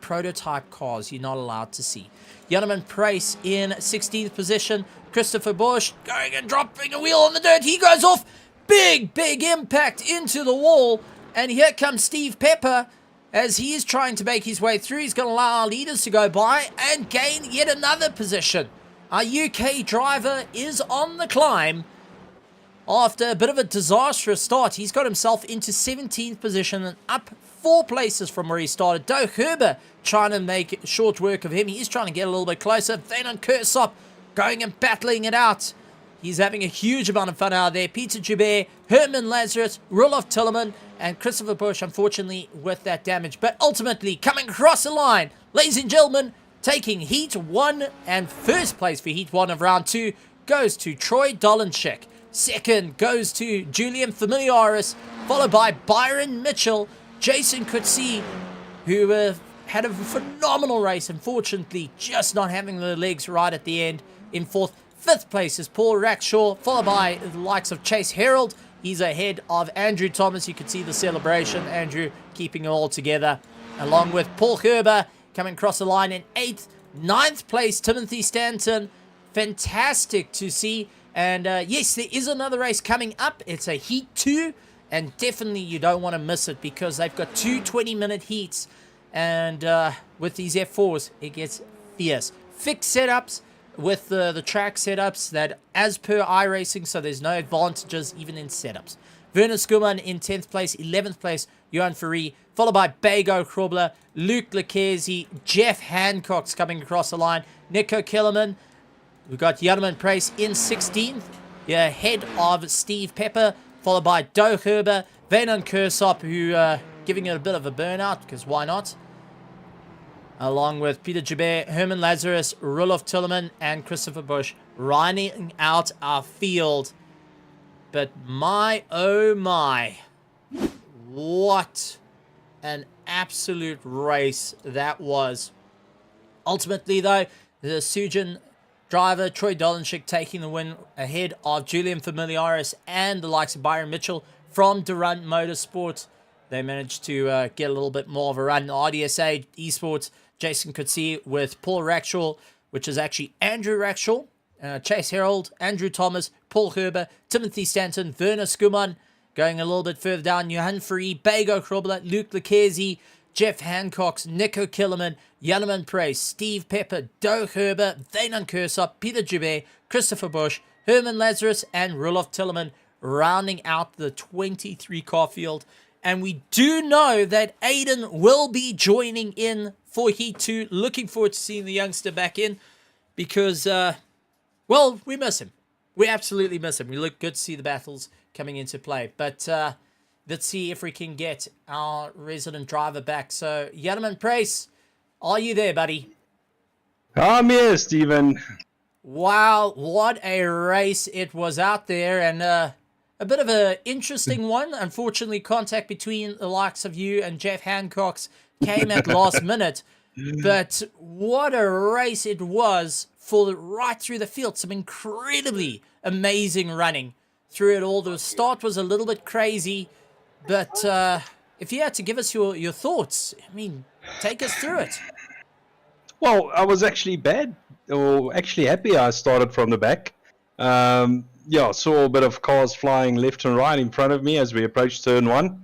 prototype cars you're not allowed to see. Janneman Price in 16th position. Christopher Busch going and dropping a wheel on the dirt. He goes off. Big impact into the wall. And here comes Steve Pepper as he is trying to make his way through. He's going to allow our leaders to go by and gain yet another position. Our UK driver is on the climb. After a bit of a disastrous start, he's got himself into 17th position and up 4 places from where he started. Doe Herber trying to make short work of him. He's trying to get a little bit closer. Thaynon Kersop going and battling it out. He's having a huge amount of fun out there. Peter Joubert, Herman Lazarus, Roloff Tilleman, and Christopher Busch, unfortunately, with that damage. But ultimately, coming across the line, ladies and gentlemen, taking Heat 1 and first place for Heat 1 of Round 2 goes to Troy Dolenchik. Second goes to Julian Familiaris, followed by Byron Mitchell, Jason Coetzee, who had a phenomenal race. Unfortunately, just not having the legs right at the end. In fourth. Fifth place is Paul Rackshaw, followed by the likes of Chase Herald. He's ahead of Andrew Thomas. You can see the celebration. Andrew keeping it all together, along with Paul Gerber coming across the line in 8th. 9th place, Timothy Stanton. Fantastic to see. And yes, there is another race coming up. It's a Heat 2. And definitely you don't want to miss it because they've got 2 20-minute heats. And with these F4s, it gets fierce. Fixed setups with the track setups that as per iRacing, so there's no advantages even in setups. Werner Skuman in 10th place, 11th place, Johan Ferree, followed by Bego Krobler, Luke Lecchesi, Jeff Hancock's coming across the line, Nico Kellerman. We've got Jarman Price in 16th, ahead of Steve Pepper, followed by Doug Herber, Venon Kursop, who giving it a bit of a burnout, because why not? Along with Peter Joubert, Herman Lazarus, Roloff Tilleman, and Christopher Busch rounding out our field. But my, oh my, what an absolute race that was. Ultimately, though, the Sujan driver, Troy Dolenchik, taking the win ahead of Julian Familiaris and the likes of Byron Mitchell from Durant Motorsports. They managed to get a little bit more of a run. RDSA Esports, Jason Coetzee with Paul Rackshaw, which is actually Andrew Rackshaw, Chase Herald, Andrew Thomas, Paul Gerber, Timothy Stanton, Werner Skuman. Going a little bit further down, Johan Ferree, Bego Krobler, Luke Lecchesi, Jeff Hancock, Nico Kellerman, Jarman Price, Steve Pepper, Doug Herber, Venon Kursop, Peter Joubert, Christopher Busch, Herman Lazarus, and Roloff Tilleman rounding out the 23 car field. And we do know that Aiden will be joining in for Heat 2. Looking forward to seeing the youngster back in because, well, we miss him. We absolutely miss him. We look good to see the battles coming into play. But let's see if we can get our resident driver back. So, Jarman Price, are you there, buddy? I'm here, Stephen. Wow, what a race it was out there. And a bit of an interesting one. Unfortunately, contact between the likes of you and Jeff Hancock's came at last minute. But what a race it was for right through the field. Some incredibly amazing running through it all. The start was a little bit crazy. But if you had to give us your thoughts, I mean, take us through it. Well, I was actually happy I started from the back. Yeah, saw a bit of cars flying left and right in front of me as we approached turn 1.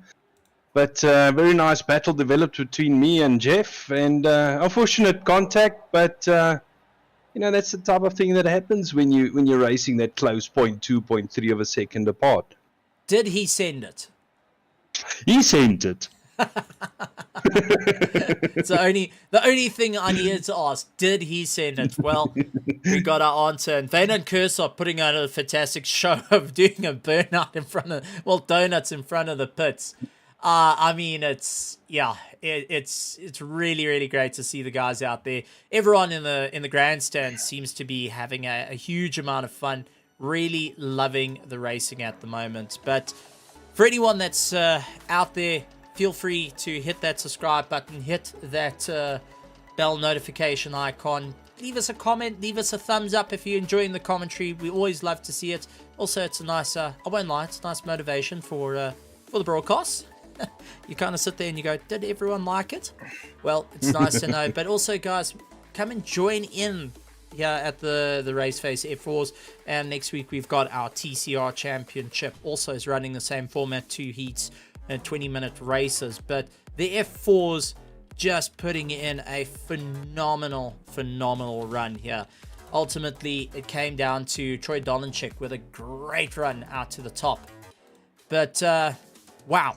But very nice battle developed between me and Jeff, and unfortunate contact. But you know, that's the type of thing that happens when you're racing that close 0.2, 0.3 of a second apart. Did he send it? He sent it. It's the only thing I needed to ask. Did he send it? Well, we got our answer. And Venon Kursop putting on a fantastic show of doing a burnout in front of, well, donuts in front of the pits. I mean, it's really, really great to see the guys out there. Everyone in the grandstand seems to be having a huge amount of fun, really loving the racing at the moment. But for anyone that's out there, feel free to hit that subscribe button, hit that bell notification icon. Leave us a comment, leave us a thumbs up if you're enjoying the commentary. We always love to see it. Also, it's a nice, I won't lie, it's a nice motivation for the broadcast. You kind of sit there and you go, did everyone like it? Well, it's nice to know. But also, guys, come and join in here at the Raceface F4s. And next week, we've got our TCR Championship. Also is running the same format, 2 heats and 20-minute races. But the F4s just putting in a phenomenal run here. Ultimately, it came down to Troy Dolenchik with a great run out to the top. But, wow.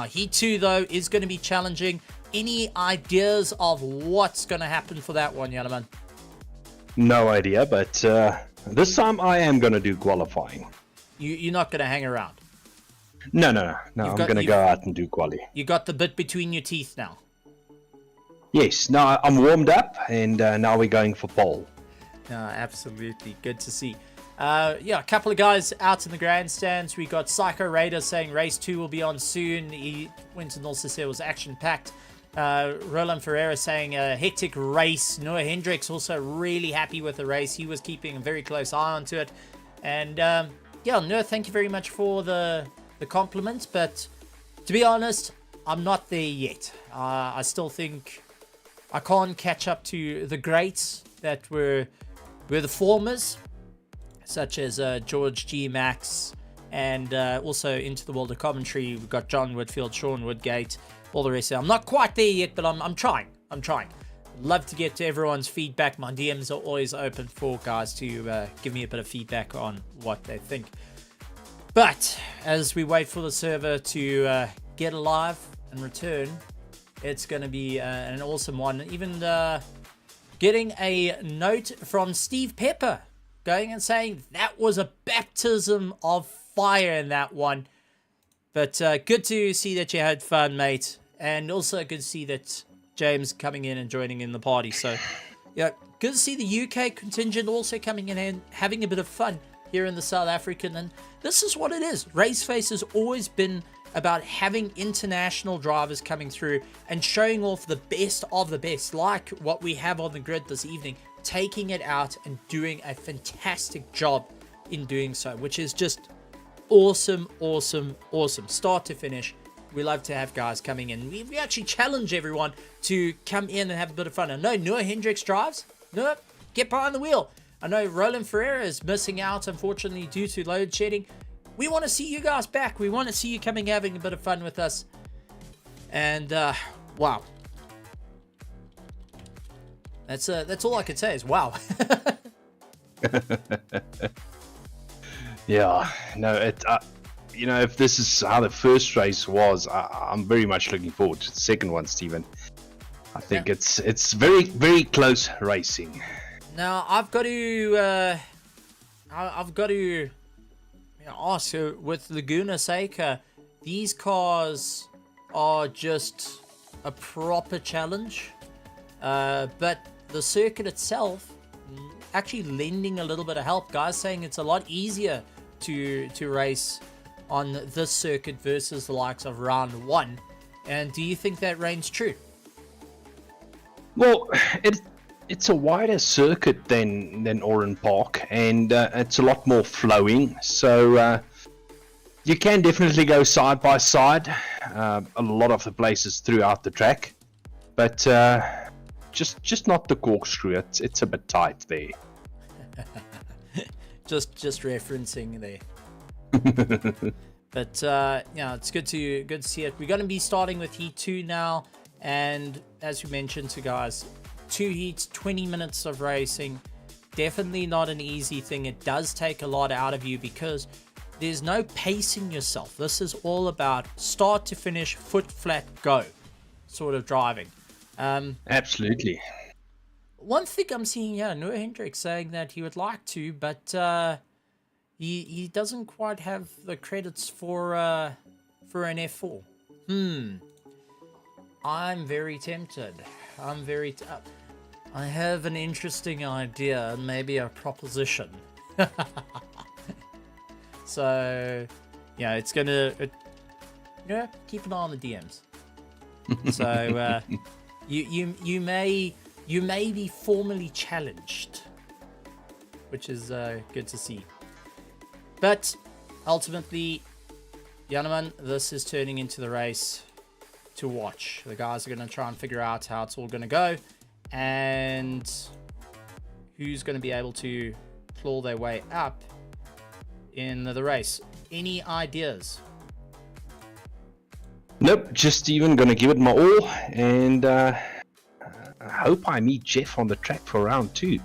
Heat 2, though, is going to be challenging. Any ideas of what's going to happen for that one, Yalaman? No idea, but this time I am going to do qualifying. You're not going to hang around? No. I'm going to go out and do quali. You got the bit between your teeth now. Yes, now I'm warmed up, and now we're going for pole. No, absolutely. Good to see. Yeah, a couple of guys out in the grandstands. We got Psycho Raider saying race 2 will be on soon. He went and also said it was action-packed. Roland Ferreira saying a hectic race. Noah Hendricks also really happy with the race. He was keeping a very close eye onto it. And yeah, Noah, thank you very much for the compliments. But to be honest, I'm not there yet. I still think I can't catch up to the greats that were the formers, such as George G. Max, and also into the world of commentary. We've got John Whitfield, Sean Woodgate, all the rest of them. I'm not quite there yet, but I'm trying. Love to get to everyone's feedback. My DMs are always open for guys to give me a bit of feedback on what they think. But as we wait for the server to get alive and return, it's going to be an awesome one. Even getting a note from Steve Pepper going and saying that was a baptism of fire in that one. But good to see that you had fun, mate. And also good to see that James coming in and joining in the party. So, yeah, good to see the UK contingent also coming in and having a bit of fun here in the South African. And this is what it is. Raceface has always been about having international drivers coming through and showing off the best of the best, like what we have on the grid this evening, taking it out and doing a fantastic job in doing so, which is just awesome. Start to finish. We love to have guys coming in. We actually challenge everyone to come in and have a bit of fun. I know Noah Hendricks drives. Noah, get behind the wheel. I know Roland Ferreira is missing out, unfortunately, due to load shedding. We want to see you guys back. We want to see you coming, having a bit of fun with us. And, wow. That's all I could say is wow. Yeah, no, if this is how the first race was, I'm very much looking forward to the second one, Stephen. I think it's very, very close racing. Now, I've got to ask you, with Laguna Seca, these cars are just a proper challenge, but the circuit itself actually lending a little bit of help. Guys saying it's a lot easier to race on this circuit versus the likes of round 1. And do you think that reigns true? Well, it's a wider circuit than Oran Park, and it's a lot more flowing, so you can definitely go side by side a lot of the places throughout the track, but just not the corkscrew. It's a bit tight there. just referencing there. But yeah, it's good to see it. We're going to be starting with heat 2 now, and as we mentioned to guys, 2 heats, 20 minutes of racing. Definitely not an easy thing. It does take a lot out of you because there's no pacing yourself. This is all about start to finish, foot flat, go sort of driving. Absolutely. One thing I'm seeing here, Noah Hendricks saying that he would like to, but he doesn't quite have the credits for an F4. I'm very tempted. I have an interesting idea, maybe a proposition. So, yeah, it's gonna keep an eye on the DMs. So you may be formally challenged, which is good to see. But ultimately, gentlemen, this is turning into the race to watch. The guys are going to try and figure out how it's all going to go and who's going to be able to claw their way up in the race. Any ideas? Nope, just even going to give it my all, and I hope I meet Jeff on the track for round 2.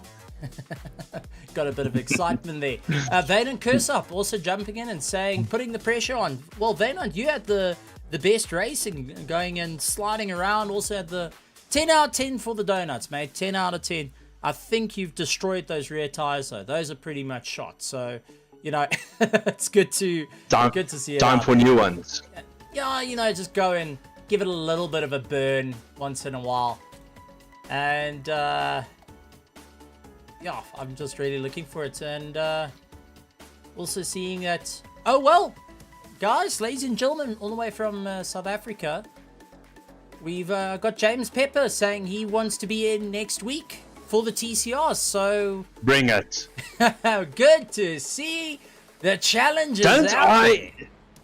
Got a bit of excitement there. Vaden Kursop also jumping in and saying, putting the pressure on. Well, Vaden, you had the best racing, going and sliding around. Also had the 10 out of 10 for the donuts, mate. 10 out of 10. I think you've destroyed those rear tires, though. Those are pretty much shot. So, you know, it's good to see it. Time for new ones. Yeah, you know, just go and give it a little bit of a burn once in a while. And yeah, I'm just really looking for it. And also seeing that, oh well, guys, ladies and gentlemen, all the way from South Africa, we've got James Pepper saying he wants to be in next week for the TCR. So bring it. good to see the challenges.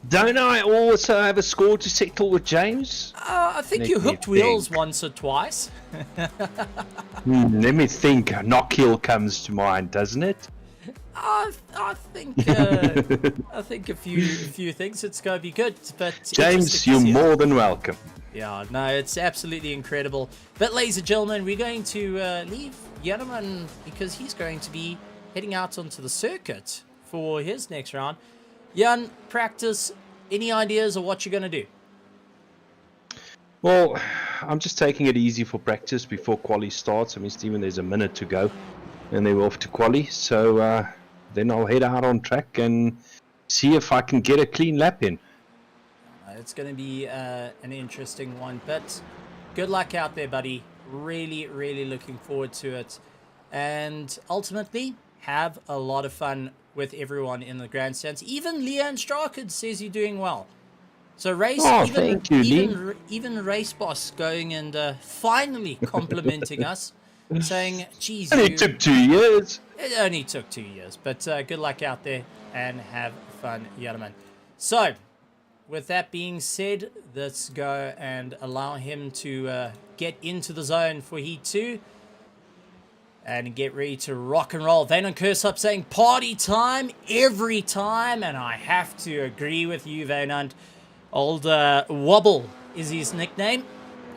Don't I also have a score to settle with James? I think you hooked wheels once or twice. Let me think. Knockhill comes to mind, doesn't it? I think a few things. It's gonna be good. But James, you're more than welcome. Yeah, no, it's absolutely incredible. But ladies and gentlemen, we're going to leave Yanaman because he's going to be heading out onto the circuit for his next round. Jan, practice, any ideas of what you're going to do? Well, I'm just taking it easy for practice before quali starts. I mean, Stephen, there's a minute to go and then we're off to quali. So then I'll head out on track and see if I can get a clean lap in. It's going to be an interesting one, but good luck out there, buddy. Really, really looking forward to it. And ultimately, have a lot of fun with everyone in the grandstands. Even Leanne Strakid says you're doing well. So Race, even Race Boss going and finally complimenting us, saying, geez, it took 2 years. It only took 2 years, but good luck out there and have fun, Yanaman. So, with that being said, let's go and allow him to get into the zone for Heat 2. And get ready to rock and roll. Vanon Cursup saying party time every time. And I have to agree with you, Vanon. Old Wobble is his nickname.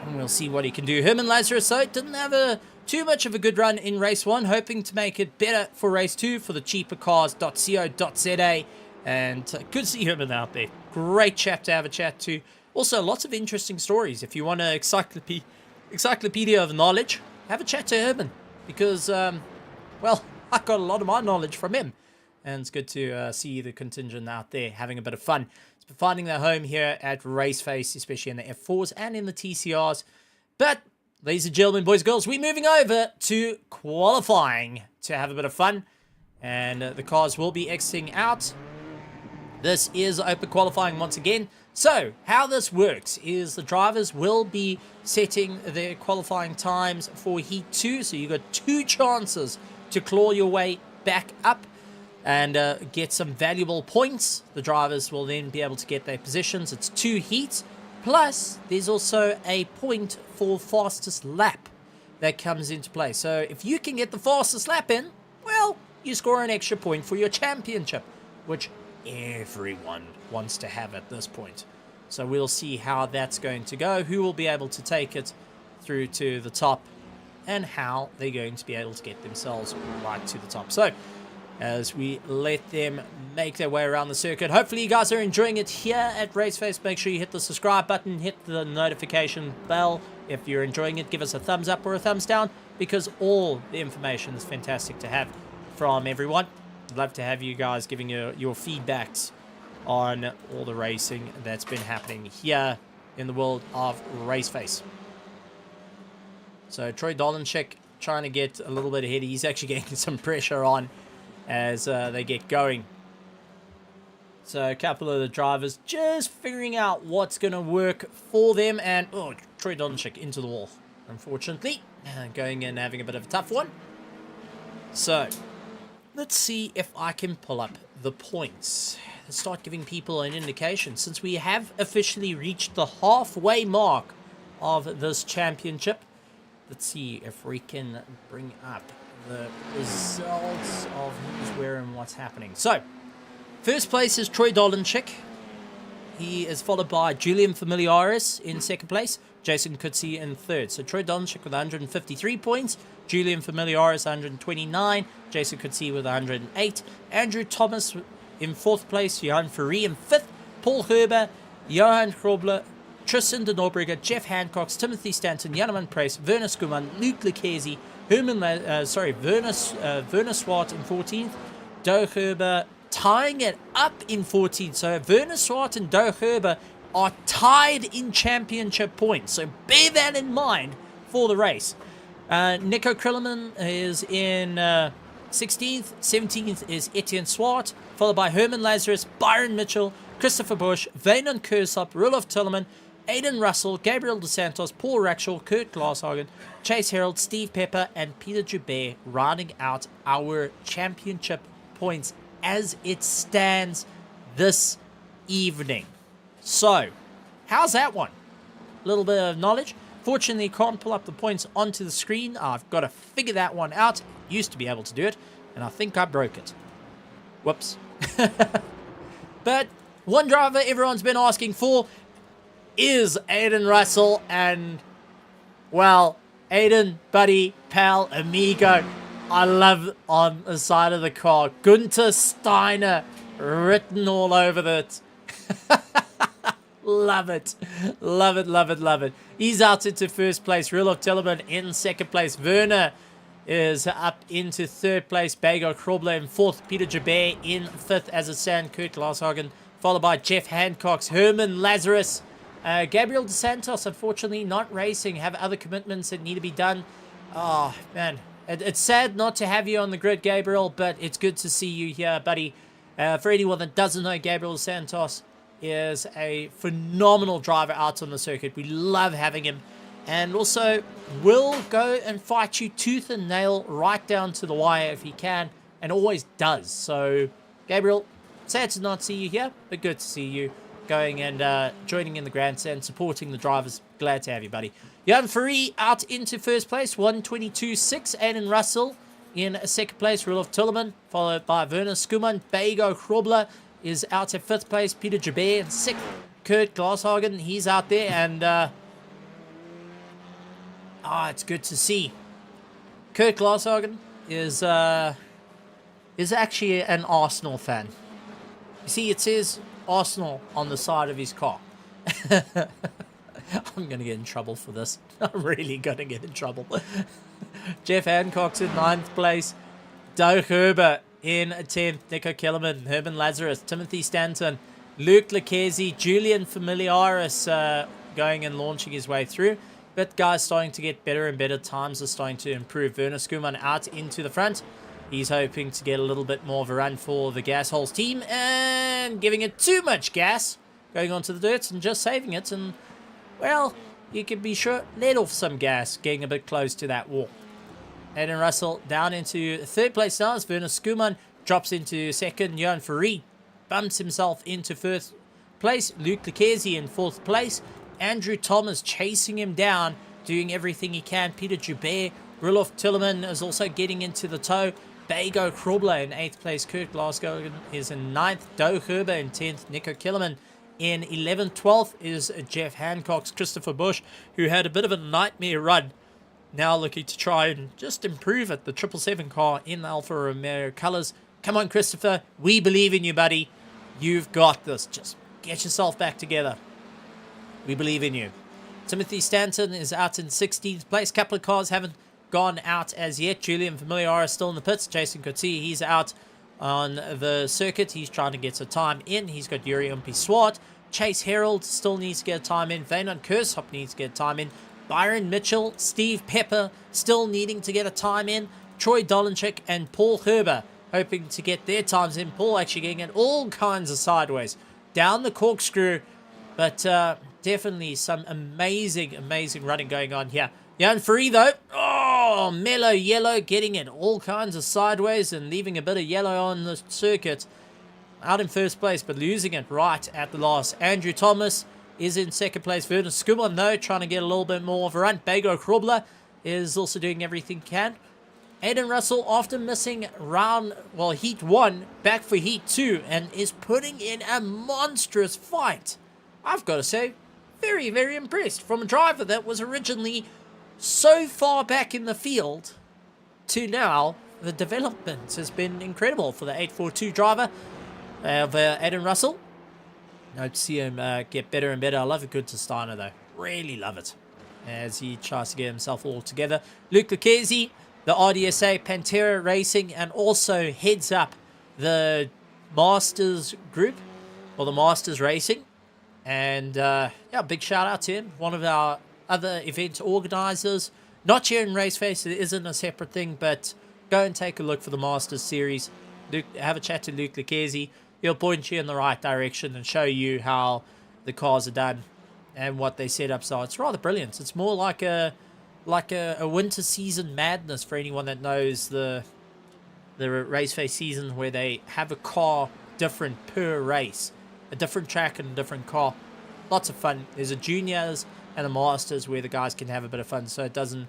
And we'll see what he can do. Herman Lazarus, though, didn't have too much of a good run in Race 1. Hoping to make it better for Race 2 for the cheapercars.co.za. And good to see Herman out there. Great chap to have a chat to. Also, lots of interesting stories. If you want an encyclopedia of knowledge, have a chat to Herman. Because, well, I got a lot of my knowledge from him. And it's good to see the contingent out there having a bit of fun. It's been finding their home here at Raceface, especially in the F4s and in the TCRs. But, ladies and gentlemen, boys and girls, we're moving over to qualifying to have a bit of fun. And the cars will be exiting out. This is open qualifying once again. So, how this works is the drivers will be setting their qualifying times for Heat 2. So, you've got 2 chances to claw your way back up and get some valuable points. The drivers will then be able to get their positions. It's 2 heats. Plus, there's also a point for fastest lap that comes into play. So, if you can get the fastest lap in, well, you score an extra point for your championship, which everyone wants to have at this point. So we'll see how that's going to go, who will be able to take it through to the top, and how they're going to be able to get themselves right to the top. So as we let them make their way around the circuit, hopefully you guys are enjoying it here at Raceface. Make sure you hit the subscribe button, hit the notification bell. If you're enjoying it, give us a thumbs up or a thumbs down, because all the information is fantastic to have from everyone. I'd love to have you guys giving your feedbacks on all the racing that's been happening here in the world of Raceface. So Troy Dolanchik trying to get a little bit ahead. He's actually getting some pressure on as they get going. So a couple of the drivers just figuring out what's going to work for them. And, oh, Troy Dolanchik into the wall, unfortunately. Going and having a bit of a tough one. So let's see if I can pull up the points. Let's start giving people an indication. Since we have officially reached the halfway mark of this championship, let's see if we can bring up the results of who's where and what's happening. So, first place is Troy Dolanchik. He is followed by Julian Familiaris in second place. Jason Coetzee in third. So Troy Dolanchik with 153 points. Julian Familiaris 129. Jason Coetzee with 108. Andrew Thomas in fourth place. Johan Ferree in fifth. Paul Herber, Johan Grobler, Tristan de Norbrugge, Jeff Hancock, Timothy Stanton, Janaman Price, Werner Skuman, Luke Lucchesi, Werner Swart in 14th. Doug Herber, tying it up in 14. So Werner Swart and Do Herber are tied in championship points. So bear that in mind for the race. Nico Krilleman is in 16th. 17th is Etienne Swart, followed by Herman Lazarus, Byron Mitchell, Christopher Busch, Veynon Kersop, Roelof Tilleman, Aiden Russell, Gabriel Dos Santos, Paul Rackshall, Kurt Glasshagen, Chase Harold, Steve Pepper, and Peter Joubert rounding out our championship points as it stands this evening. So, how's that one? A little bit of knowledge. Fortunately, can't pull up the points onto the screen. I've got to figure that one out. Used to be able to do it, and I think I broke it. Whoops. But one driver everyone's been asking for is Aiden Russell, and, well, Aiden, buddy, pal, amigo, I love on the side of the car, Gunther Steiner written all over it. Love it. Love it, love it, love it. He's out into first place. Roelof Tilleman in second place. Werner is up into third place. Bago Krobler in fourth. Peter Joubert in fifth as a stand. Kurt Glasshagen, followed by Jeff Hancock. Herman Lazarus. Gabriel Dos Santos, unfortunately, not racing. Have other commitments that need to be done. Oh, man. It's sad not to have you on the grid, Gabriel, but it's good to see you here, buddy. For anyone that doesn't know, Gabriel Dos Santos is a phenomenal driver out on the circuit. We love having him. And also, will go and fight you tooth and nail right down to the wire if he can, and always does. So, Gabriel, sad to not see you here, but good to see you going and joining in the grandstand, supporting the drivers. Glad to have you, buddy. Jan Ferree out into first place, 122.6. Aiden Russell in second place. Roelof Tilleman, followed by Werner Skuman. Bago Krobler is out at fifth place. Peter Joubert in sixth. Kurt Glasshagen, he's out there, and it's good to see. Kurt Glasshagen is actually an Arsenal fan. You see, it says Arsenal on the side of his car. I'm going to get in trouble for this. I'm really going to get in trouble. Jeff Hancock's in ninth place. Doug Herber in 10th. Nico Kellerman, Herman Lazarus, Timothy Stanton, Luke Lucchesi, Julian Familiaris going and launching his way through. But guys starting to get better and better. Times are starting to improve. Werner Skuman out into the front. He's hoping to get a little bit more of a run for the Gas Holes team, and giving it too much gas, going onto the dirt and just saving it. And, well, you can be sure, let off some gas, getting a bit close to that wall. Aiden Russell down into third place now as Werner Skuman drops into second. Jan Ferree bumps himself into first place. Luke Lucchesi in fourth place. Andrew Thomas chasing him down, doing everything he can. Peter Joubert, Roelof Tilleman is also getting into the tow. Bago Krobler in 8th place. Kurt Glasshagen is in 9th. Do Herber in 10th. Nico Kellerman in 11th. 12th is Jeff Hancock's Christopher Busch, who had a bit of a nightmare run. Now looking to try and just improve it. The 777 car in the Alfa Romeo colours. Come on, Christopher. We believe in you, buddy. You've got this. Just get yourself back together. We believe in you. Timothy Stanton is out in 16th place. Couple of cars haven't gone out as yet. Julian Familiar is still in the pits. Jason Coetzee, he's out on the circuit. He's trying to get some time in. He's got Yuri Umpi-Swart. Chase Harold still needs to get a time in. Veynon Kersop needs to get a time in. Byron Mitchell, Steve Pepper still needing to get a time in. Troy Dolenchik and Paul Herber hoping to get their times in. Paul actually getting it all kinds of sideways down the corkscrew, but definitely some amazing running going on here. Jan Ferree though, mellow yellow, getting it all kinds of sideways and leaving a bit of yellow on the circuit. Out in first place, but losing it right at the last. Andrew Thomas is in second place. Werner Skuman, though, trying to get a little bit more of a run. Bago Krobler is also doing everything he can. Aiden Russell, after missing Heat 1, back for Heat 2, and is putting in a monstrous fight. I've got to say, very, very impressed from a driver that was originally so far back in the field to now. The development has been incredible for the 842 driver of Aiden Russell. Hope to see him get better and better. I love a good Steiner though. Really love it as he tries to get himself all together. Luke Lucchesi, the RDSA Pantera Racing, and also heads up the Masters group, or the Masters Racing. And yeah, big shout out to him, one of our other event organizers. Not here in Raceface, it isn't a separate thing, but go and take a look for the Masters series. Have a chat to Luke Lucchesi. He'll point you in the right direction and show you how the cars are done and what they set up. So it's rather brilliant. It's more like a winter season madness for anyone that knows the Raceface season, where they have a car different per race, a different track and a different car. Lots of fun. There's a juniors and a masters where the guys can have a bit of fun, so it doesn't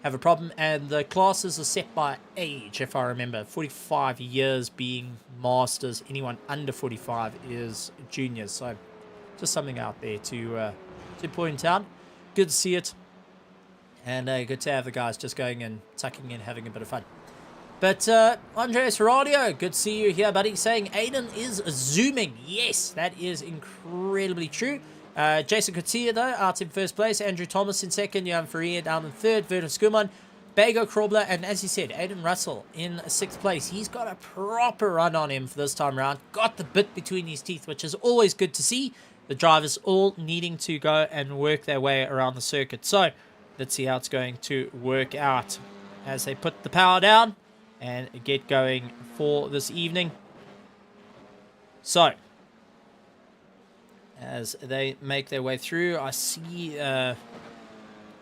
have a problem. And the classes are set by age, if I remember. 45 years being masters. Anyone under 45 is juniors. So just something out there to point out. Good to see it. And good to have the guys just going and tucking in, having a bit of fun. But Andres Radio, good to see you here, buddy. Saying Aiden is zooming. Yes, that is incredibly true. Jason Coutinho, though, out in first place. Andrew Thomas in second. Jan Faria down in third. Werner Skuman, Bago Krobler, and as he said, Aiden Russell in sixth place. He's got a proper run on him for this time around. Got the bit between his teeth, which is always good to see. The drivers all needing to go and work their way around the circuit. So let's see how it's going to work out as they put the power down and get going for this evening. So as they make their way through, I see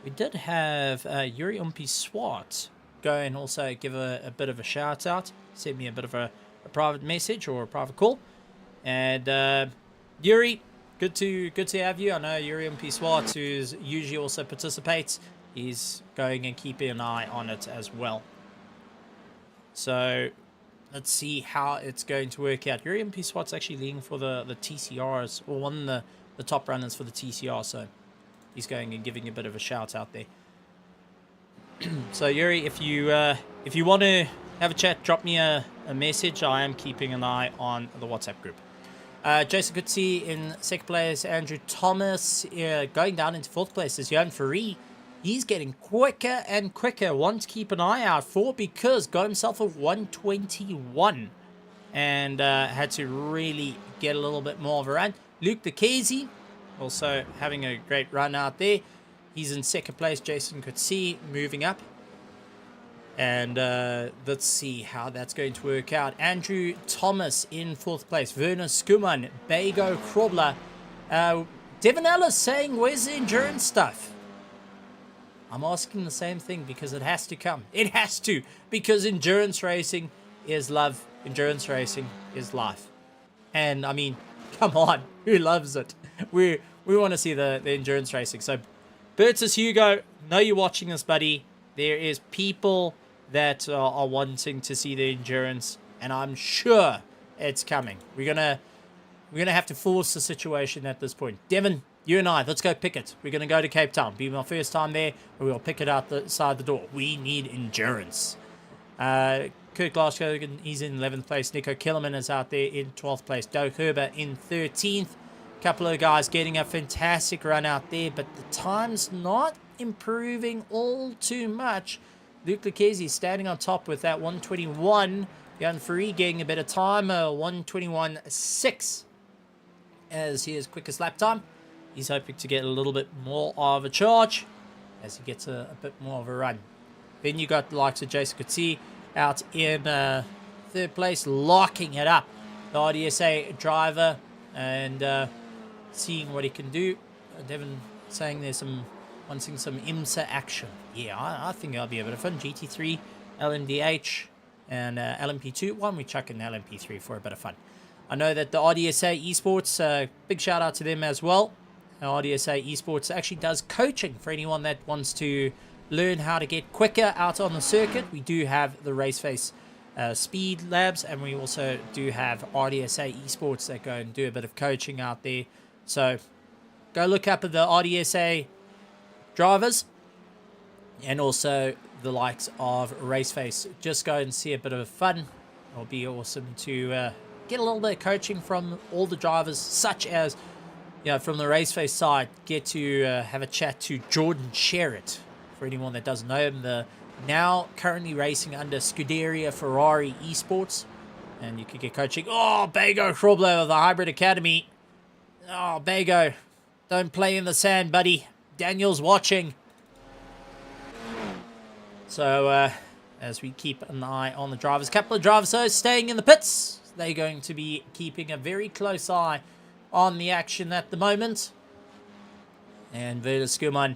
we did have Yuri Umpi-Swart go and also give a bit of a shout out. Send me a bit of a private message or a private call. And Yuri, good to have you. I know Yuri Umpi-Swart, who's usually also participates, is going and keeping an eye on it as well. So let's see how it's going to work out. Yuri Umpi-Swart's actually leading for the TCRs, or one of the top runners for the TCR, so he's going and giving a bit of a shout out there. So Yuri, if you want to have a chat, drop me a message. I am keeping an eye on the WhatsApp group. Jason Kutsi in second place. Andrew Thomas going down into fourth place is Jan Faria. He's getting quicker and quicker. One to keep an eye out for, because got himself a 121 and had to really get a little bit more of a run. Luke Lucchesi also having a great run out there. He's in second place. Jason Kutsi moving up. And let's see how that's going to work out. Andrew Thomas in fourth place. Werner Skuman, Bago Krobler. Devin Ellis saying, where's the endurance stuff? I'm asking the same thing because it has to come. It has to, because endurance racing is love. Endurance racing is life. And I mean, come on, who loves it? We want to see the endurance racing. So, Bertus Hugo, know you're watching this, buddy. There is people that are wanting to see the endurance, and I'm sure it's coming. We're gonna have to force the situation at this point. Devin, you and I, let's go pick it. We're going to go to Cape Town. Be my first time there, and we'll pick it out the side of the door. We need endurance. Kurt Glasgow, he's in 11th place. Nico Kellerman is out there in 12th place. Doug Herber in 13th. Couple of guys getting a fantastic run out there, but the time's not improving all too much. Luke Lucchesi standing on top with that 121. Jan Faria getting a bit of time, 121.6 as his quickest lap time. He's hoping to get a little bit more of a charge as he gets a bit more of a run. Then you got the likes of Jason Kutsi out in third place, locking it up. The RDSA driver and seeing what he can do. Devin saying there's wanting some IMSA action. Yeah, I think that'll be a bit of fun. GT3, LMDH, and LMP2. Why don't we chuck in LMP3 for a bit of fun? I know that the RDSA Esports, big shout out to them as well. RDSA Esports actually does coaching for anyone that wants to learn how to get quicker out on the circuit. We do have the Raceface Speed Labs, and we also do have RDSA Esports that go and do a bit of coaching out there. So go look up at the RDSA drivers and also the likes of Raceface. Just go and see a bit of fun. It'll be awesome to get a little bit of coaching from all the drivers, such as, you know, from the Raceface side, get to have a chat to Jordan Sherritt. For anyone that doesn't know him, the now currently racing under Scuderia Ferrari Esports. And you could get coaching. Oh, Bago Crawbler of the Hybrid Academy. Oh, Bago. Don't play in the sand, buddy. Daniel's watching. So, as we keep an eye on the drivers. A couple of drivers, though, staying in the pits. They're going to be keeping a very close eye on the action at the moment. And Werder Skuman,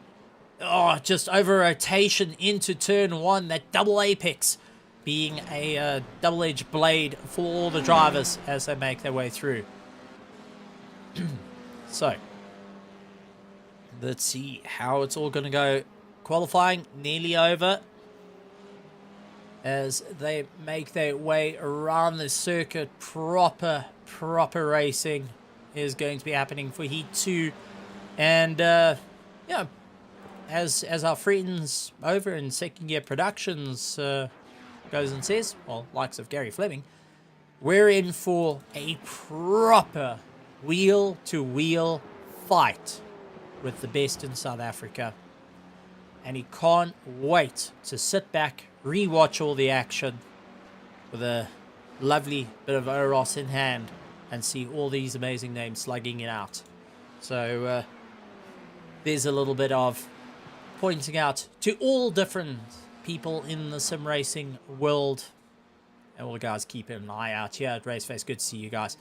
just over rotation into turn 1. That double apex being a double-edged blade for all the drivers as they make their way through. So, let's see how it's all going to go. Qualifying nearly over as they make their way around the circuit. Proper racing is going to be happening for Heat 2. And, yeah, as our friends over in Second Gear Productions goes and says, well, likes of Gary Fleming, we're in for a proper wheel-to-wheel fight with the best in South Africa. And he can't wait to sit back, rewatch all the action with a lovely bit of Oros in hand and see all these amazing names slugging it out. So there's a little bit of pointing out to all different people in the sim racing world. And all the guys keeping an eye out here at Raceface. Good to see you guys.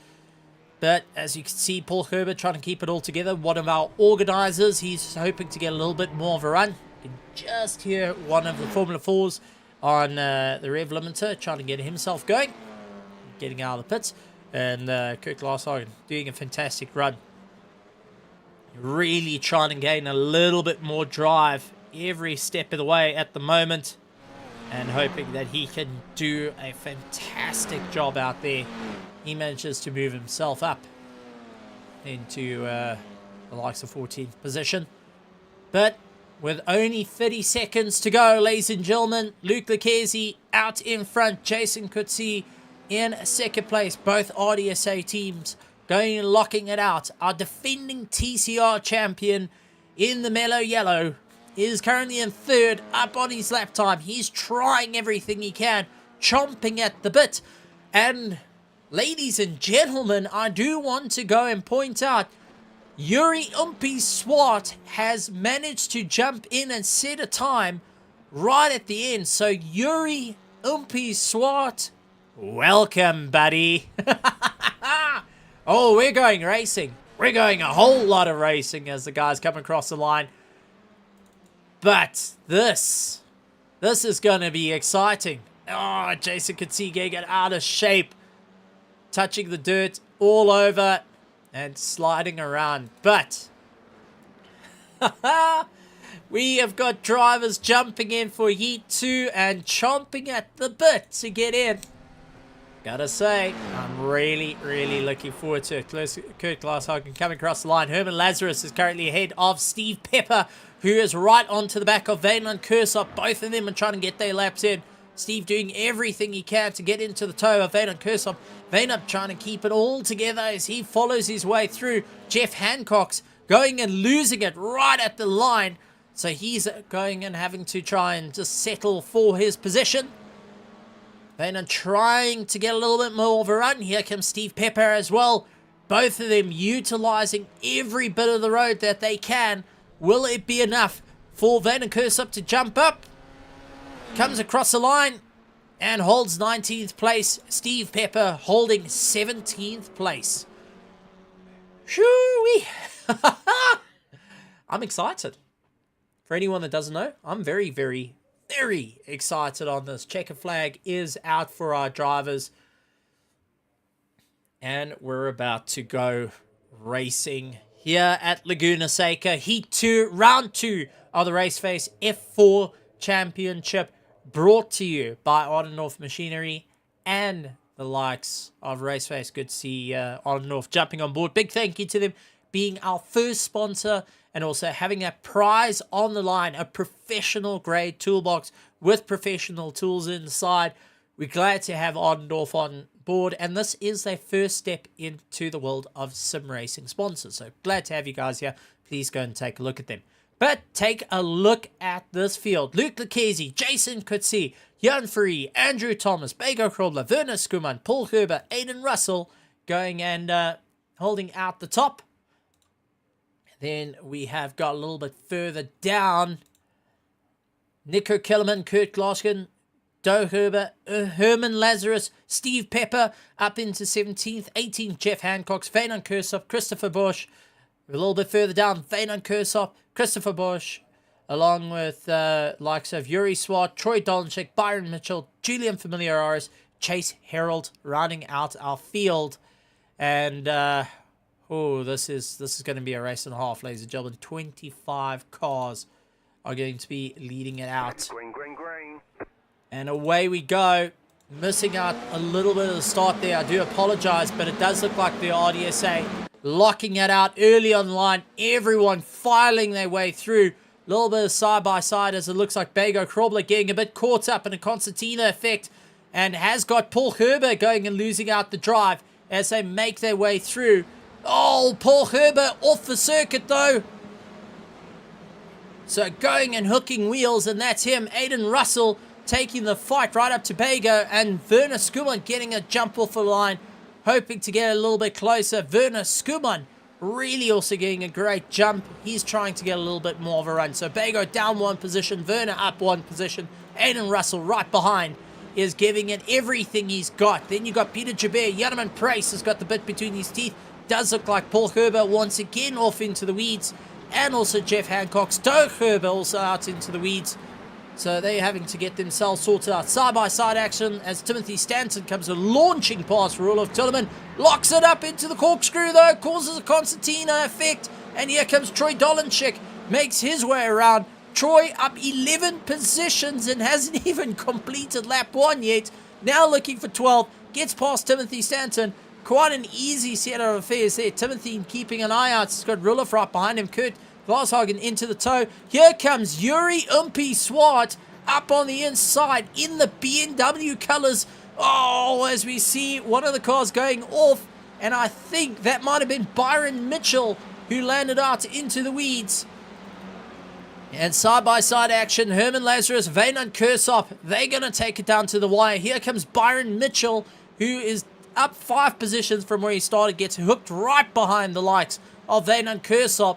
But as you can see, Paul Herbert trying to keep it all together. One of our organizers, he's hoping to get a little bit more of a run. You can just hear one of the Formula 4s on the rev limiter trying to get himself going. Getting out of the pits. And Kirk Larshagen doing a fantastic run. Really trying to gain a little bit more drive every step of the way at the moment. And hoping that he can do a fantastic job out there. He manages to move himself up into the likes of 14th position. But with only 30 seconds to go, ladies and gentlemen, Luke Lucchesi out in front. Jason Coetzee in second place. Both RDSA teams going and locking it out. Our defending TCR champion in the mellow yellow is currently in third, up on his lap time. He's trying everything he can, chomping at the bit. And ladies and gentlemen, I do want to go and point out, Yuri Swart has managed to jump in and set a time right at the end. So Yuri Swart, welcome, buddy. Oh, we're going racing. We're going a whole lot of racing as the guys come across the line. But this is going to be exciting. Oh, Jason Coetzee getting out of shape. Touching the dirt all over and sliding around. But we have got drivers jumping in for Heat 2 and chomping at the bit to get in. Gotta say, I'm really looking forward to it. Kurt Glasshagen coming across the line. Herman Lazarus is currently ahead of Steve Pepper, who is right onto the back of Weinand Kursop. Both of them are trying to get their laps in. Steve doing everything he can to get into the toe of Weinand Kursop. Weinand trying to keep it all together as he follows his way through. Jeff Hancock's going and losing it right at the line. So he's going and having to try and just settle for his position. Weinand trying to get a little bit more of a run. Here comes Steve Pepper as well. Both of them utilizing every bit of the road that they can. Will it be enough for Weinand Kursop to jump up? Comes across the line and holds 19th place. Steve Pepper holding 17th place. Shoo-wee. I'm excited. For anyone that doesn't know, I'm very excited on this. Checker flag is out for our drivers. And we're about to go racing here at Laguna Seca. Heat 2, round 2 of the Raceface F4 Championship, brought to you by Adendorff Machinery and the likes of Raceface. Good to see Adendorff jumping on board. Big thank you to them being our first sponsor and also having a prize on the line, a professional grade toolbox with professional tools inside. We're glad to have Adendorff on board, and this is their first step into the world of sim racing sponsors. So glad to have you guys here. Please go and take a look at them. But take a look at this field. Luke Lucchesi, Jason Coetzee, Jan Free, Andrew Thomas, Bego Krobler, Werner Skuman, Paul Gerber, Aiden Russell going and holding out the top. Then we have got a little bit further down Nico Kellerman, Kurt Glaskin, Doe Herber, Herman Lazarus, Steve Pepper up into 17th, 18th, Jeff Hancock, Veynon Kursov, Christopher Bush. A little bit further down, Veynon Kursov, Christopher Bush, along with likes of Yuri Swart, Troy Dolanchik, Byron Mitchell, Julian Familiaris, Chase Harold rounding out our field. And this is going to be a race and a half, ladies and gentlemen. 25 cars are going to be leading it out. Green. And away we go. Missing out a little bit of the start there. I do apologize, but it does look like the RDSA locking it out early on the line. Everyone filing their way through. A little bit of side-by-side as it looks like Bego Krobler getting a bit caught up in a concertina effect. And has got Paul Gerber going and losing out the drive as they make their way through. Oh, Paul Gerber off the circuit though. So going and hooking wheels, and that's him. Aiden Russell taking the fight right up to Bego, and Werner Skuman getting a jump off the line, hoping to get a little bit closer. Werner Skuman really also getting a great jump. He's trying to get a little bit more of a run. So Bego down one position, Werner up one position. Aiden Russell right behind is giving it everything he's got. Then you got Peter Jabir. Jarman Price has got the bit between his teeth. Does look like Paul Gerber once again off into the weeds. And also Jeff Hancock. Stoke Gerber also out into the weeds. So they're having to get themselves sorted out. Side-by-side action as Timothy Stanton comes a launching pass for Roloff Tilleman. Locks it up into the corkscrew though. Causes a concertina effect. And here comes Troy Dolanchik. Makes his way around. Troy up 11 positions and hasn't even completed lap 1 yet. Now looking for 12. Gets past Timothy Stanton. Quite an easy set of affairs there. Timothy keeping an eye out. He's got Roloff right behind him. Kurt Glashagen into the toe. Here comes Yuri Umpi Swart up on the inside in the BMW colors. Oh, as we see one of the cars going off. And I think that might have been Byron Mitchell who landed out into the weeds. And side-by-side action, Herman Lazarus, Veynon Kursov, they're going to take it down to the wire. Here comes Byron Mitchell, who is up 5 positions from where he started, gets hooked right behind the likes of Veynon Kursov.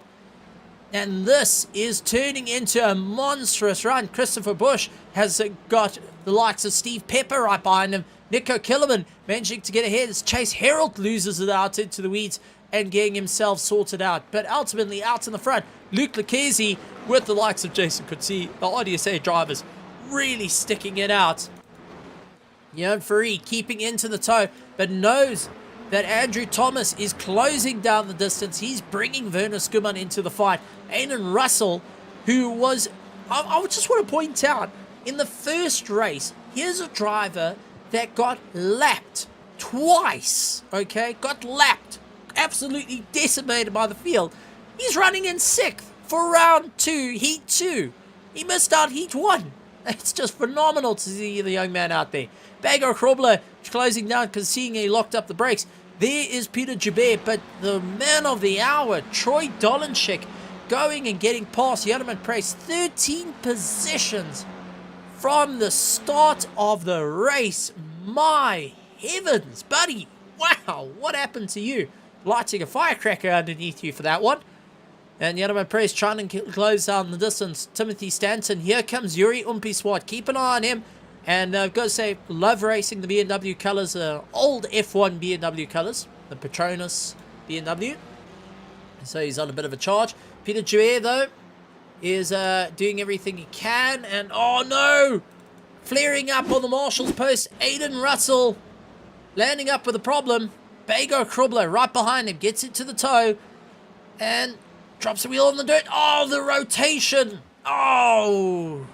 And this is turning into a monstrous run. Christopher Bush has got the likes of Steve Pepper right behind him. Nico Kellerman managing to get ahead as Chase Harold loses it out into the weeds and getting himself sorted out. But ultimately out in the front, Luke Lucchese with the likes of Jason Coetzee, the RDSA drivers, really sticking it out. Jan Free keeping into the toe, but knows that Andrew Thomas is closing down the distance. He's bringing Werner Skuman into the fight. Aiden Russell, who was, I just want to point out, in the first race, here's a driver that got lapped twice, okay? Got lapped, absolutely decimated by the field. He's running in 6th for round 2, heat 2. He missed out heat 1. It's just phenomenal to see the young man out there. Bego Krobler closing down because seeing he locked up the brakes. There is Peter Jabir, but the man of the hour, Troy Dolanchik, going and getting past Jarman Price. 13 positions from the start of the race. My heavens, buddy. Wow, what happened to you? Lighting a firecracker underneath you for that one. And Jarman Price trying to close down the distance. Timothy Stanton. Here comes Yuri Umpi Swart. Keep an eye on him. And I've got to say, love racing the BMW colours, old F1 BMW colours, the Petronas BMW. So he's on a bit of a charge. Peter Jabir, though, is doing everything he can. And, oh no! Flaring up on the marshal's post. Aiden Russell landing up with a problem. Bego Krobler right behind him, gets it to the toe. And drops the wheel on the dirt. Oh, the rotation! Oh!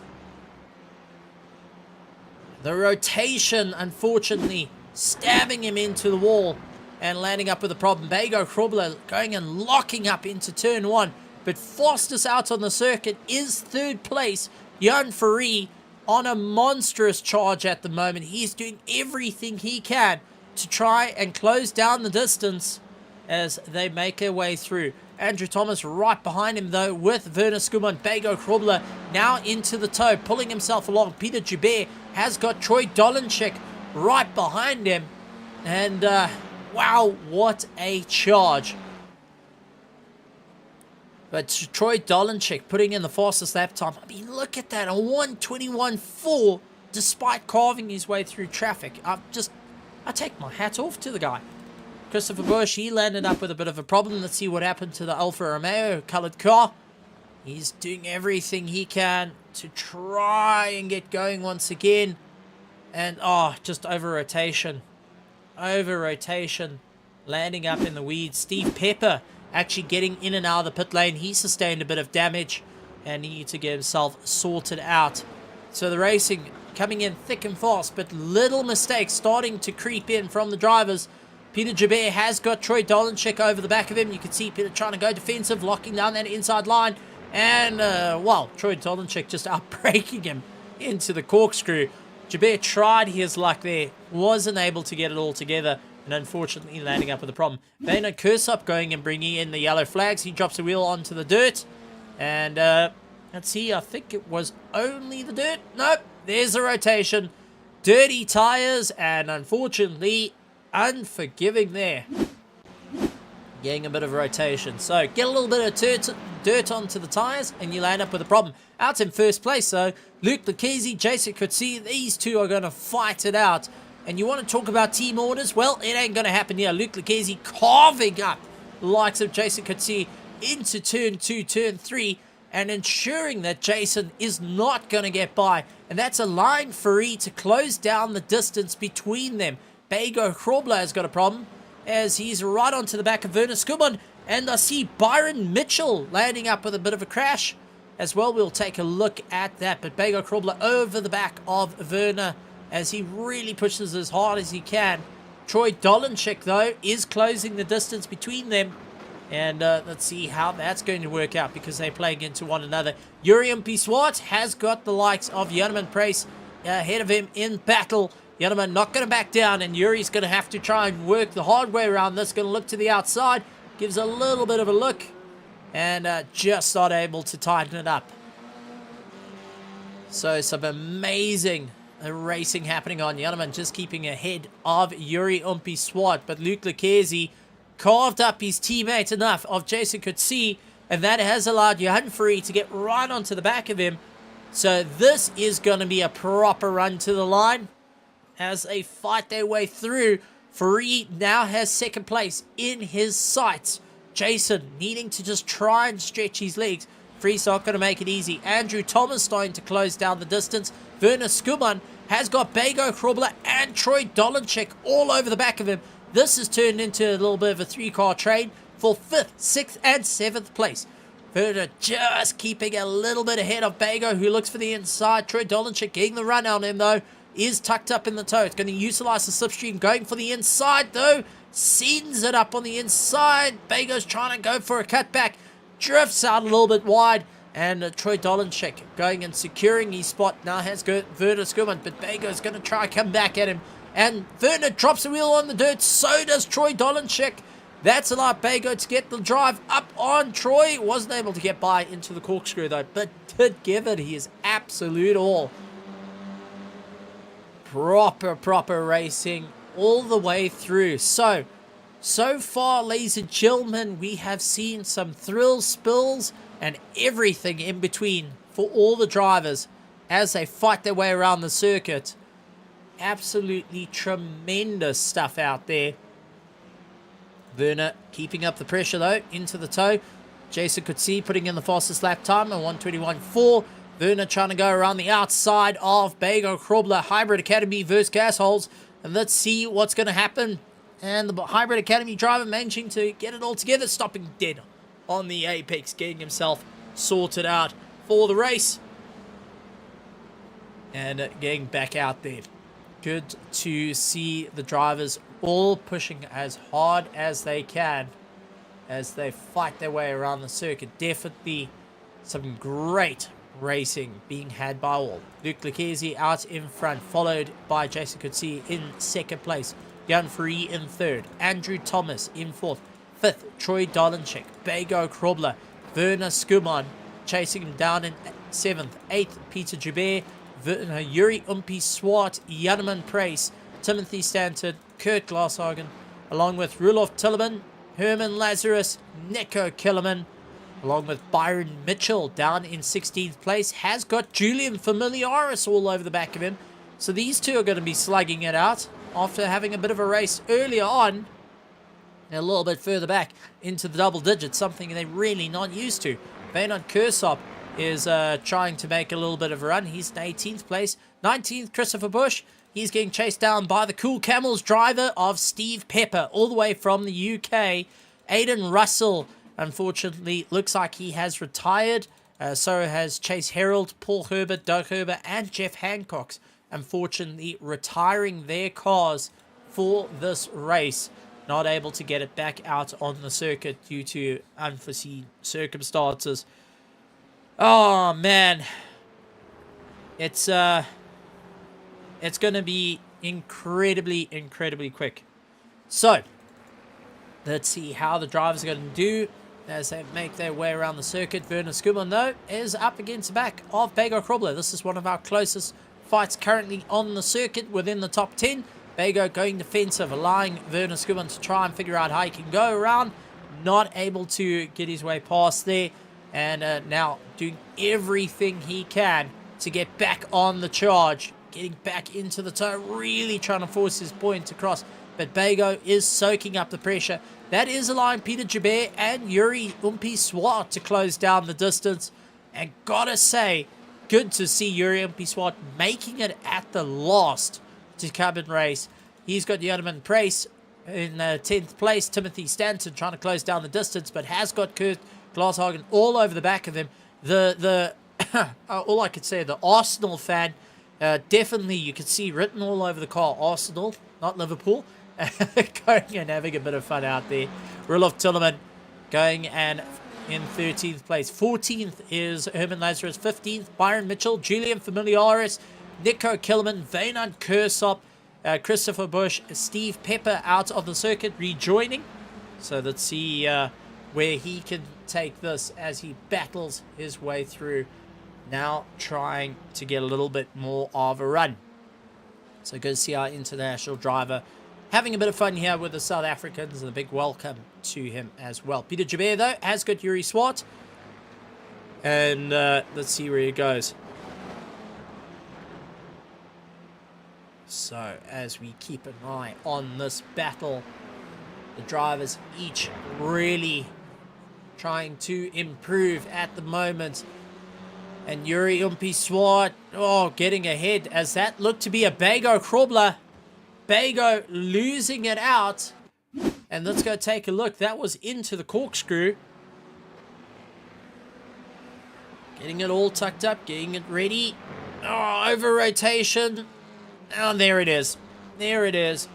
The rotation, unfortunately, stabbing him into the wall and landing up with a problem. Bego Krobler going and locking up into turn 1. But fastest out on the circuit is 3rd place. Jan Faree on a monstrous charge at the moment. He's doing everything he can to try and close down the distance as they make their way through. Andrew Thomas right behind him, though, with Werner Skuman. Bego Krobler now into the toe, pulling himself along. Peter Joubert has got Troy Dolenchik right behind him. And, wow, what a charge. But Troy Dolenchik putting in the fastest lap time. I mean, look at that, a 1:21.4, despite carving his way through traffic. I take my hat off to the guy. Christopher Busch, he landed up with a bit of a problem. Let's see what happened to the Alfa Romeo colored car. He's doing everything he can to try and get going once again. And, just over rotation. Over rotation. Landing up in the weeds. Steve Pepper actually getting in and out of the pit lane. He sustained a bit of damage and needed to get himself sorted out. So the racing coming in thick and fast, but little mistakes starting to creep in from the drivers. Peter Joubert has got Troy Dolenchik over the back of him. You can see Peter trying to go defensive, locking down that inside line. And, Troy Dolenchik just outbraking him into the corkscrew. Joubert tried his luck there, wasn't able to get it all together, and unfortunately landing up with a problem. Beno Kersop going and bringing in the yellow flags. He drops a wheel onto the dirt. And, let's see, I think it was only the dirt. Nope, there's the rotation. Dirty tires, and unfortunately, unforgiving there. Getting a bit of rotation. So, get a little bit of dirt onto the tires, and you land up with a problem. Out in first place, though, Luke Lucchese, Jason Coetzee, these two are going to fight it out. And you want to talk about team orders? Well, it ain't going to happen here. Luke Lucchese carving up the likes of Jason Coetzee into turn 2, turn 3, and ensuring that Jason is not going to get by. And that's allowing Ferrari to close down the distance between them. Bego Krobler has got a problem as he's right onto the back of Werner Skuman. And I see Byron Mitchell landing up with a bit of a crash as well. We'll take a look at that. But Bego Krobler over the back of Werner as he really pushes as hard as he can. Troy Dolenchik, though, is closing the distance between them. And let's see how that's going to work out because they're playing into one another. Yuri Mpiswat has got the likes of Janeman Price ahead of him in battle. Janeman not going to back down, and Yuri's going to have to try and work the hard way around this. Going to look to the outside. Gives a little bit of a look. And just not able to tighten it up. So some amazing racing happening on Janeman, just keeping ahead of Yuri Mpiswat. But Luke Lucchese carved up his teammate enough of Jason Coetzee, and that has allowed Johan Ferrari to get right onto the back of him. So this is going to be a proper run to the line as they fight their way through. Ferrari now has second place in his sights. Jason needing to just try and stretch his legs. Ferrari's not going to make it easy. Andrew Thomas starting to close down the distance. Werner Skuman has got Bego Krobler and Troy Dolenchik all over the back of him. This has turned into a little bit of a three-car trade for 5th, 6th, and 7th place. Werner just keeping a little bit ahead of Bego, who looks for the inside. Troy Dolenchik getting the run on him, though, is tucked up in the toe. It's going to utilize the slipstream, going for the inside, though. Sends it up on the inside. Bego's trying to go for a cutback. Drifts out a little bit wide. And Troy Dolenchik going and securing his spot. Now has Werner Skuman, but Bego's going to try and come back at him. And Werner drops the wheel on the dirt. So does Troy Dolenchik. That's allowed Bego to get the drive up on Troy. Wasn't able to get by into the corkscrew, though, but did give it his absolute all. Proper racing all the way through. So far, ladies and gentlemen, we have seen some thrill spills and everything in between for all the drivers as they fight their way around the circuit. Absolutely tremendous stuff out there. Werner keeping up the pressure, though, into the toe. Jason Coetzee putting in the fastest lap time, a 1:21.4. Werner trying to go around the outside of Bego Krobler. Hybrid Academy versus Gasholz. And let's see what's going to happen. And the Hybrid Academy driver managing to get it all together, stopping dead on the apex, getting himself sorted out for the race. And getting back out there. Good to see the drivers all pushing as hard as they can as they fight their way around the circuit. Definitely some great racing being had by all. Luke Lucchese out in front, followed by Jason Coetzee in second place. Jan Ferrari in third. Andrew Thomas in fourth. 5th, Troy Dolenchik, Bago Krobler, Werner Schumann chasing him down in 7th. 8th, Peter Joubert, Yuri Umpi Swart, Janneman Price, Timothy Stanton, Kurt Glashagen, along with Rulof Tilleman, Herman Lazarus, Nico Killerman, along with Byron Mitchell down in 16th place. Has got Julian Familiaris all over the back of him. So these two are going to be slugging it out after having a bit of a race earlier on, and a little bit further back into the double digits, something they're really not used to. Vanon Kursop is trying to make a little bit of a run. He's in 18th place. 19th, Christopher Bush. He's getting chased down by the Cool Camels driver of Steve Pepper, all the way from the UK. Aiden Russell, unfortunately, looks like he has retired. So has Chase Herald, Paul Herbert, Doug Herbert, and Jeff Hancock, unfortunately retiring their cars for this race. Not able to get it back out on the circuit due to unforeseen circumstances. Oh, man. It's going to be incredibly quick. So, let's see how the drivers are going to do as they make their way around the circuit. Werner Schumann, though, is up against the back of Bago Krobler. This is one of our closest fights currently on the circuit within the top 10. Bago going defensive, allowing Werner Schumann to try and figure out how he can go around. Not able to get his way past there. And now doing everything he can to get back on the charge. Getting back into the toe. Really trying to force his point across. But Bago is soaking up the pressure. That is allowing Peter Joubert and Yuri Umpi Swart to close down the distance. And gotta say, good to see Yuri Umpi Swart making it at the last to come and race. He's got Janneman Price in 10th place. Timothy Stanton trying to close down the distance, but has got Kurt Glashagen all over the back of him. The all I could say, the Arsenal fan, definitely you could see written all over the car, Arsenal, not Liverpool, going and having a bit of fun out there. Rulof Tilleman going and in 13th place. 14th is Herman Lazarus. 15th, Byron Mitchell, Julian Familiaris, Nico Kilman, Vanon Kursop, Christopher Bush, Steve Pepper out of the circuit, rejoining. So let's see where he can take this as he battles his way through. Now trying to get a little bit more of a run. So good to see our international driver having a bit of fun here with the South Africans, and a big welcome to him as well. Peter Joubert, though, has got Yuri Swart. And let's see where he goes. So, as we keep an eye on this battle, the drivers each really trying to improve at the moment. And Yuri Umpi Swart, getting ahead as that looked to be a Bago Krobler. Bago losing it out. And let's go take a look. That was into the corkscrew. Getting it all tucked up, getting it ready. Over rotation. There it is. There it is.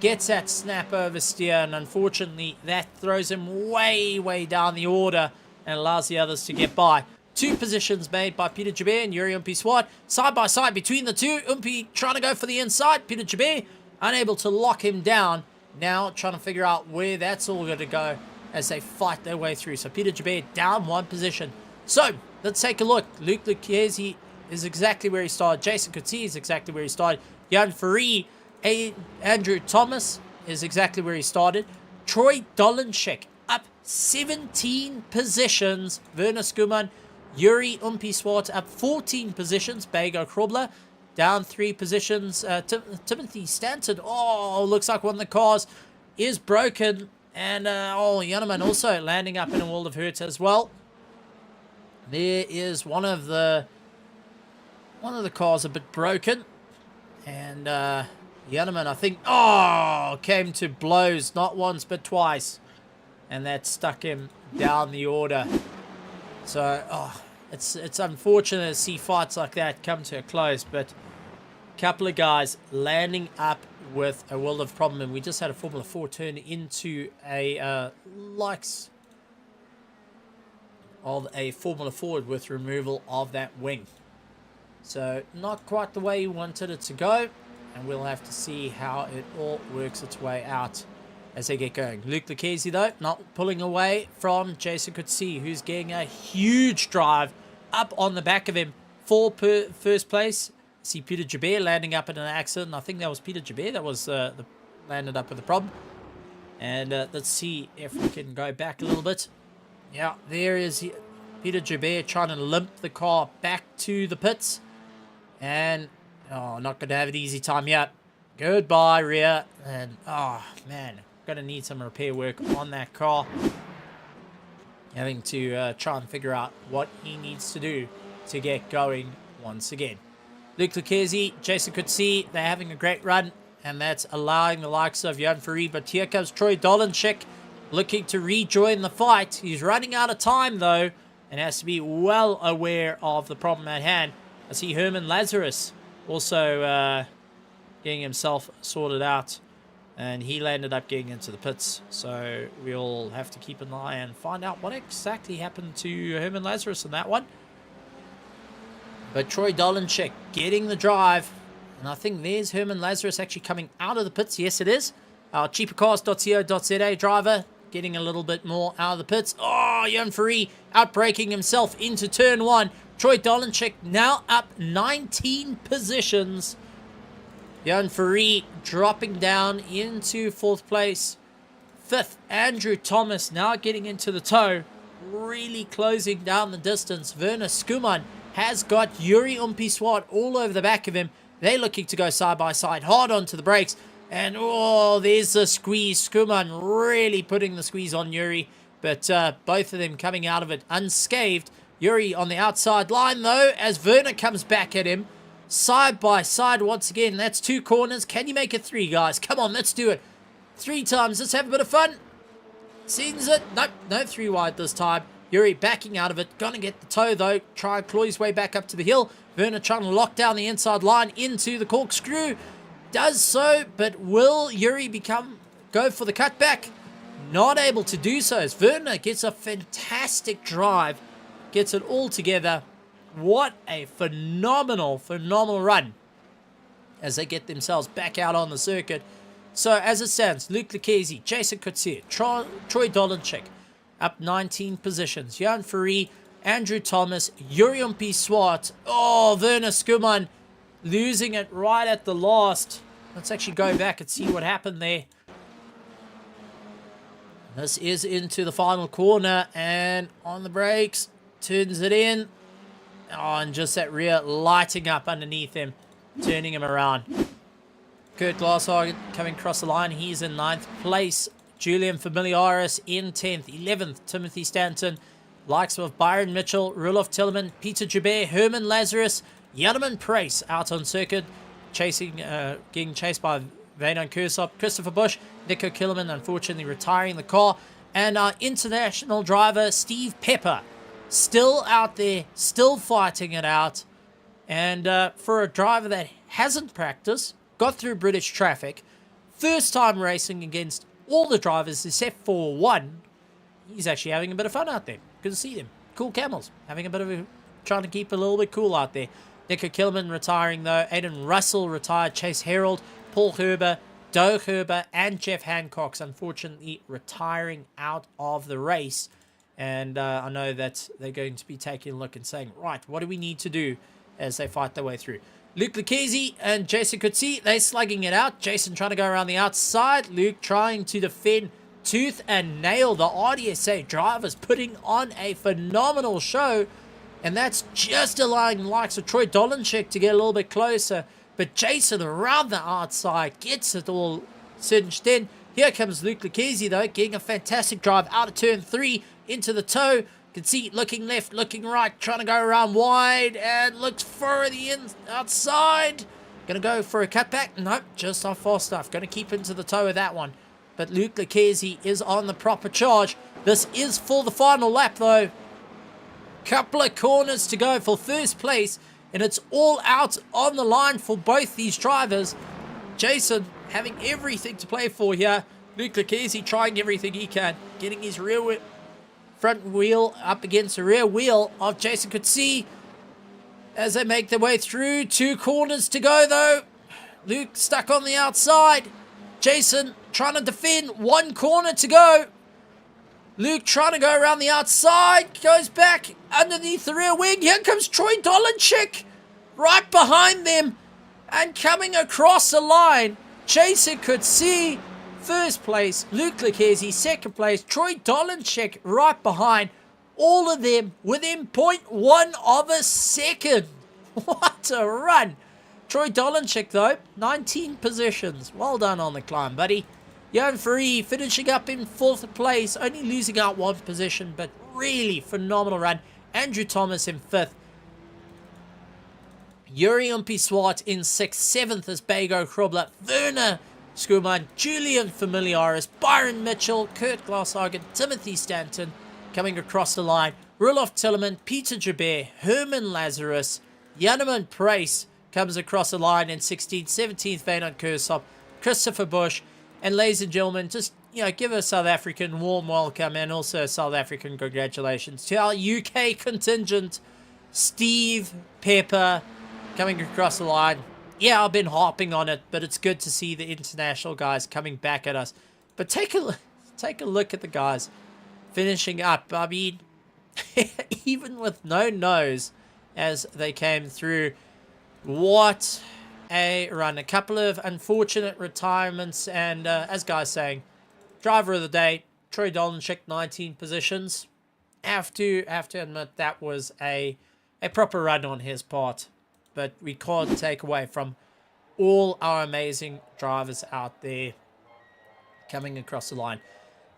Gets that snap oversteer, and unfortunately that throws him way down the order and allows the others to get by. 2 positions made by Peter Joubert and Yuri Umpi Swart. Side by side between the two. Umpi trying to go for the inside. Peter Joubert unable to lock him down. Now trying to figure out where that's all going to go as they fight their way through. So Peter Joubert down 1 position. So let's take a look. Luke Lucchesi is exactly where he started. Jason Coetzee is exactly where he started. Jan Ferree, Andrew Thomas is exactly where he started. Troy Dolenchik up 17 positions. Werner Schumann, Yuri Umpi Swart up 14 positions. Bago Krobler down 3 positions. Timothy Stanton, looks like one of the cars is broken. And Janneman also landing up in a world of hurt as well. There is one of the cars a bit broken. And Janneman, I think, came to blows not once but twice. And that stuck him down the order. So, it's unfortunate to see fights like that come to a close. But a couple of guys landing up with a world of problem. And we just had a Formula 4 turn into a likes of a Formula 4 with removal of that wing. So, not quite the way you wanted it to go. And we'll have to see how it all works its way out as they get going. Luke Lucchese, though, not pulling away from Jason Coetzee, who's getting a huge drive up on the back of him for first place. See Peter Joubert landing up in an accident. I think that was Peter Joubert that was landed up with a problem. And let's see if we can go back a little bit. Yeah, there is Peter Joubert trying to limp the car back to the pits. And, oh, not going to have an easy time yet. Goodbye, rear. And, oh, man, going to need some repair work on that car. Having to try and figure out what he needs to do to get going once again. Luke Lucchese, Jason Coetzee, they're having a great run, and that's allowing the likes of Jan Fourie. But here comes Troy Dolenchik looking to rejoin the fight. He's running out of time, though, and has to be well aware of the problem at hand. I see Herman Lazarus also getting himself sorted out, and he landed up getting into the pits. So we'll have to keep an eye and find out what exactly happened to Herman Lazarus in that one. But Troy Dolenchik getting the drive. And I think there's Herman Lazarus actually coming out of the pits. Yes, it is. Our cheapercars.co.za driver getting a little bit more out of the pits. Oh, Jan Fourie outbraking himself into turn one. Troy Dolenchik now up 19 positions. Jan Fourie dropping down into 4th place. 5th, Andrew Thomas now getting into the tow. Really closing down the distance. Werner Skuman has got Yuri Umpiswat all over the back of him. They're looking to go side by side, hard onto the brakes. And, oh, there's the squeeze. Skuman really putting the squeeze on Yuri. But both of them coming out of it unscathed. Yuri on the outside line, though, as Werner comes back at him. Side by side once again. That's 2 corners. Can you make it 3, guys? Come on, let's do it. 3 times. Let's have a bit of fun. Seems it. Nope, no 3 wide this time. Yuri backing out of it. Gonna get the tow, though. Try and claw his way back up to the hill. Werner trying to lock down the inside line into the corkscrew. Does so, but will Yuri go for the cutback? Not able to do so, as Werner gets a fantastic drive. Gets it all together. What a phenomenal run as they get themselves back out on the circuit. So, as it stands, Luke Lucchese, Jason Coetzee, Troy Dolenchik, up 19 positions. Jan Fourie, Andrew Thomas, Yuri Umpiswat. Oh, Werner Skuman losing it right at the last. Let's actually go back and see what happened there. This is into the final corner, and on the brakes, turns it in. Oh, and just that rear lighting up underneath him, turning him around. Kurt Glashagen coming across the line. He's in 9th place. Julian Familiaris in 10th. 11th, Timothy Stanton. Likes of Byron Mitchell, Roloff Tillman, Peter Joubert, Herman Lazarus, Janeman Price out on circuit, getting chased by Vaynon Kursop, Christopher Busch, Nico Killerman unfortunately retiring the car, and our international driver Steve Pepper still out there, still fighting it out. And for a driver that hasn't practiced, got through British traffic, first time racing against all the drivers except for one, he's actually having a bit of fun out there. Good to see them. Cool camels. Having a bit of trying to keep a little bit cool out there. Nico Killerman retiring, though. Aiden Russell retired. Chase Herald, Paul Herber, Doe Herber, and Jeff Hancock's unfortunately retiring out of the race. And I know that they're going to be taking a look and saying, right, what do we need to do as they fight their way through? Luke Lucchese and Jason Coetzee, they're slugging it out. Jason trying to go around the outside. Luke trying to defend tooth and nail. The RDSA drivers putting on a phenomenal show. And that's just allowing the likes of Troy Dolenchik to get a little bit closer. But Jason around the outside gets it all cinched in. Here comes Luke Lucchese, though, getting a fantastic drive out of turn 3 into the toe. You can see looking left, looking right, trying to go around wide, and looks for the outside. Gonna go for a cutback. Nope, just off fast stuff. Gonna keep into the toe of that one. But Luke Lucchese is on the proper charge. This is for the final lap, though. Couple of corners to go for first place, and it's all out on the line for both these drivers. Jason having everything to play for here. Luke Lucchese trying everything he can, getting his front wheel up against the rear wheel of Jason Coetzee as they make their way through. 2 corners to go, though. Luke stuck on the outside. Jason trying to defend. One corner to go. Luke trying to go around the outside. Goes back underneath the rear wing. Here comes Troy Dolanchik right behind them. And coming across the line, Chaser could see first place. Luke Lucchesi, second place. Troy Dolanchik right behind. All of them within 0.1 of a second. What a run. Troy Dolanchik, though, 19 positions. Well done on the climb, buddy. Jan Free finishing up in 4th place, only losing out 1 position, but really phenomenal run. Andrew Thomas in 5th. Yuri Umpi-Swart in 6th. 7th is Bago Krobler. Werner Skuman, Julian Familiaris, Byron Mitchell, Kurt Glasshagen, Timothy Stanton coming across the line. Roloff Tillerman, Peter Jabert, Herman Lazarus, Janeman Price comes across the line in 16th. 17th, Vanon Kursop, Christopher Bush. And ladies and gentlemen, just, give a South African warm welcome and also a South African congratulations to our UK contingent, Steve Pepper, coming across the line. Yeah, I've been harping on it, but it's good to see the international guys coming back at us. But take a look at the guys finishing up. I mean, even with no nose as they came through, what a run. A couple of unfortunate retirements, and as guys saying, driver of the day, Troy Dolanchik, 19 positions. Have to admit that was a proper run on his part, but we can't take away from all our amazing drivers out there coming across the line.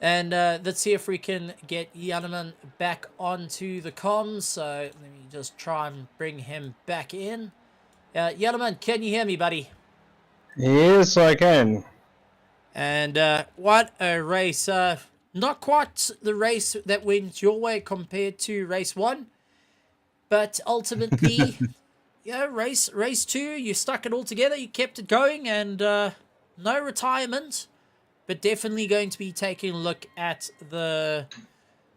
And let's see if we can get Janeman back onto the comms. So let me just try and bring him back in. Janeman, can you hear me, buddy? Yes, I can. And what a race. Not quite the race that went your way compared to race 1. But ultimately, race 2, you stuck it all together. You kept it going, and no retirement. But definitely going to be taking a look at the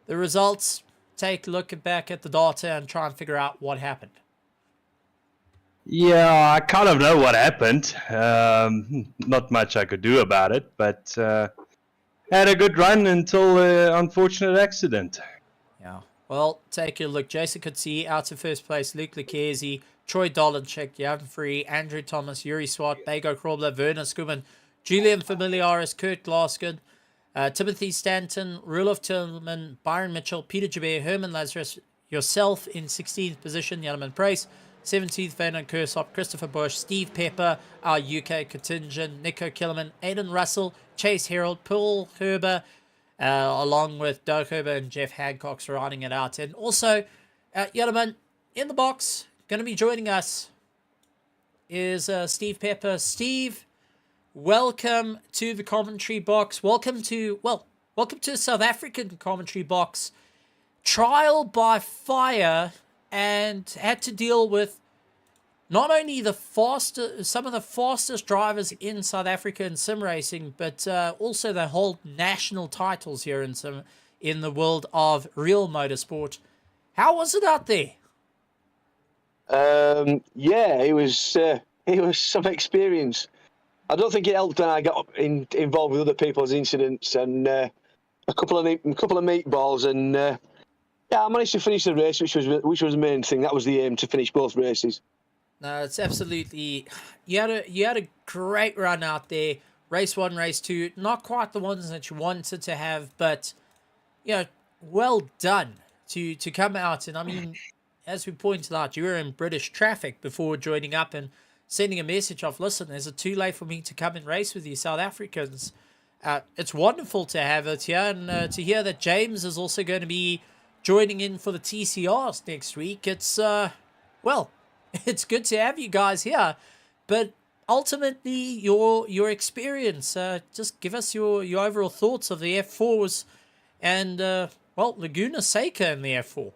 results. Take a look back at the data and try and figure out what happened. Yeah, I kind of know what happened. Not much I could do about it, but had a good run until the unfortunate accident. Yeah. Well, take a look. Jason could see out to first place. Luke Lucchesi, Troy Dolanchik, Jan Free, Andrew Thomas, Yuri Swart, Bago Krobler, Werner Skuman, Julian Familiaris, Kurt Glasgow, Timothy Stanton, Roloff Tillman, Byron Mitchell, Peter Jabert, Herman Lazarus, yourself in 16th position, Janeman Price, 17th, Vanon Kursop, Christopher Bush, Steve Pepper, our UK contingent, Nico Killerman, Aidan Russell, Chase Herald, Paul Herber, along with Doug Herber and Jeff Hancock riding it out. And also, Janeman, in the box, going to be joining us is Steve Pepper. Steve, welcome to the commentary box. Welcome to the South African commentary box. Trial by fire, and had to deal with not only some of the fastest drivers in South Africa in sim racing, but also the whole national titles here in the world of real motorsport. How was it out there? Yeah, it was some experience. I don't think it helped when I got involved with other people's incidents and a couple of meatballs, and yeah, I managed to finish the race, which was the main thing. That was the aim, to finish both races. No, it's absolutely. You had a great run out there. Race 1, race 2, not quite the ones that you wanted to have, but well done to come out. And I mean, as we pointed out, you were in British traffic before joining up and sending a message of, listen, is it too late for me to come and race with you South Africans? It's wonderful to have it here, and to hear that James is also going to be joining in for the TCRs next week. It's it's good to have you guys here, but ultimately your experience, just give us your overall thoughts of the F4s and Laguna Seca in the F4.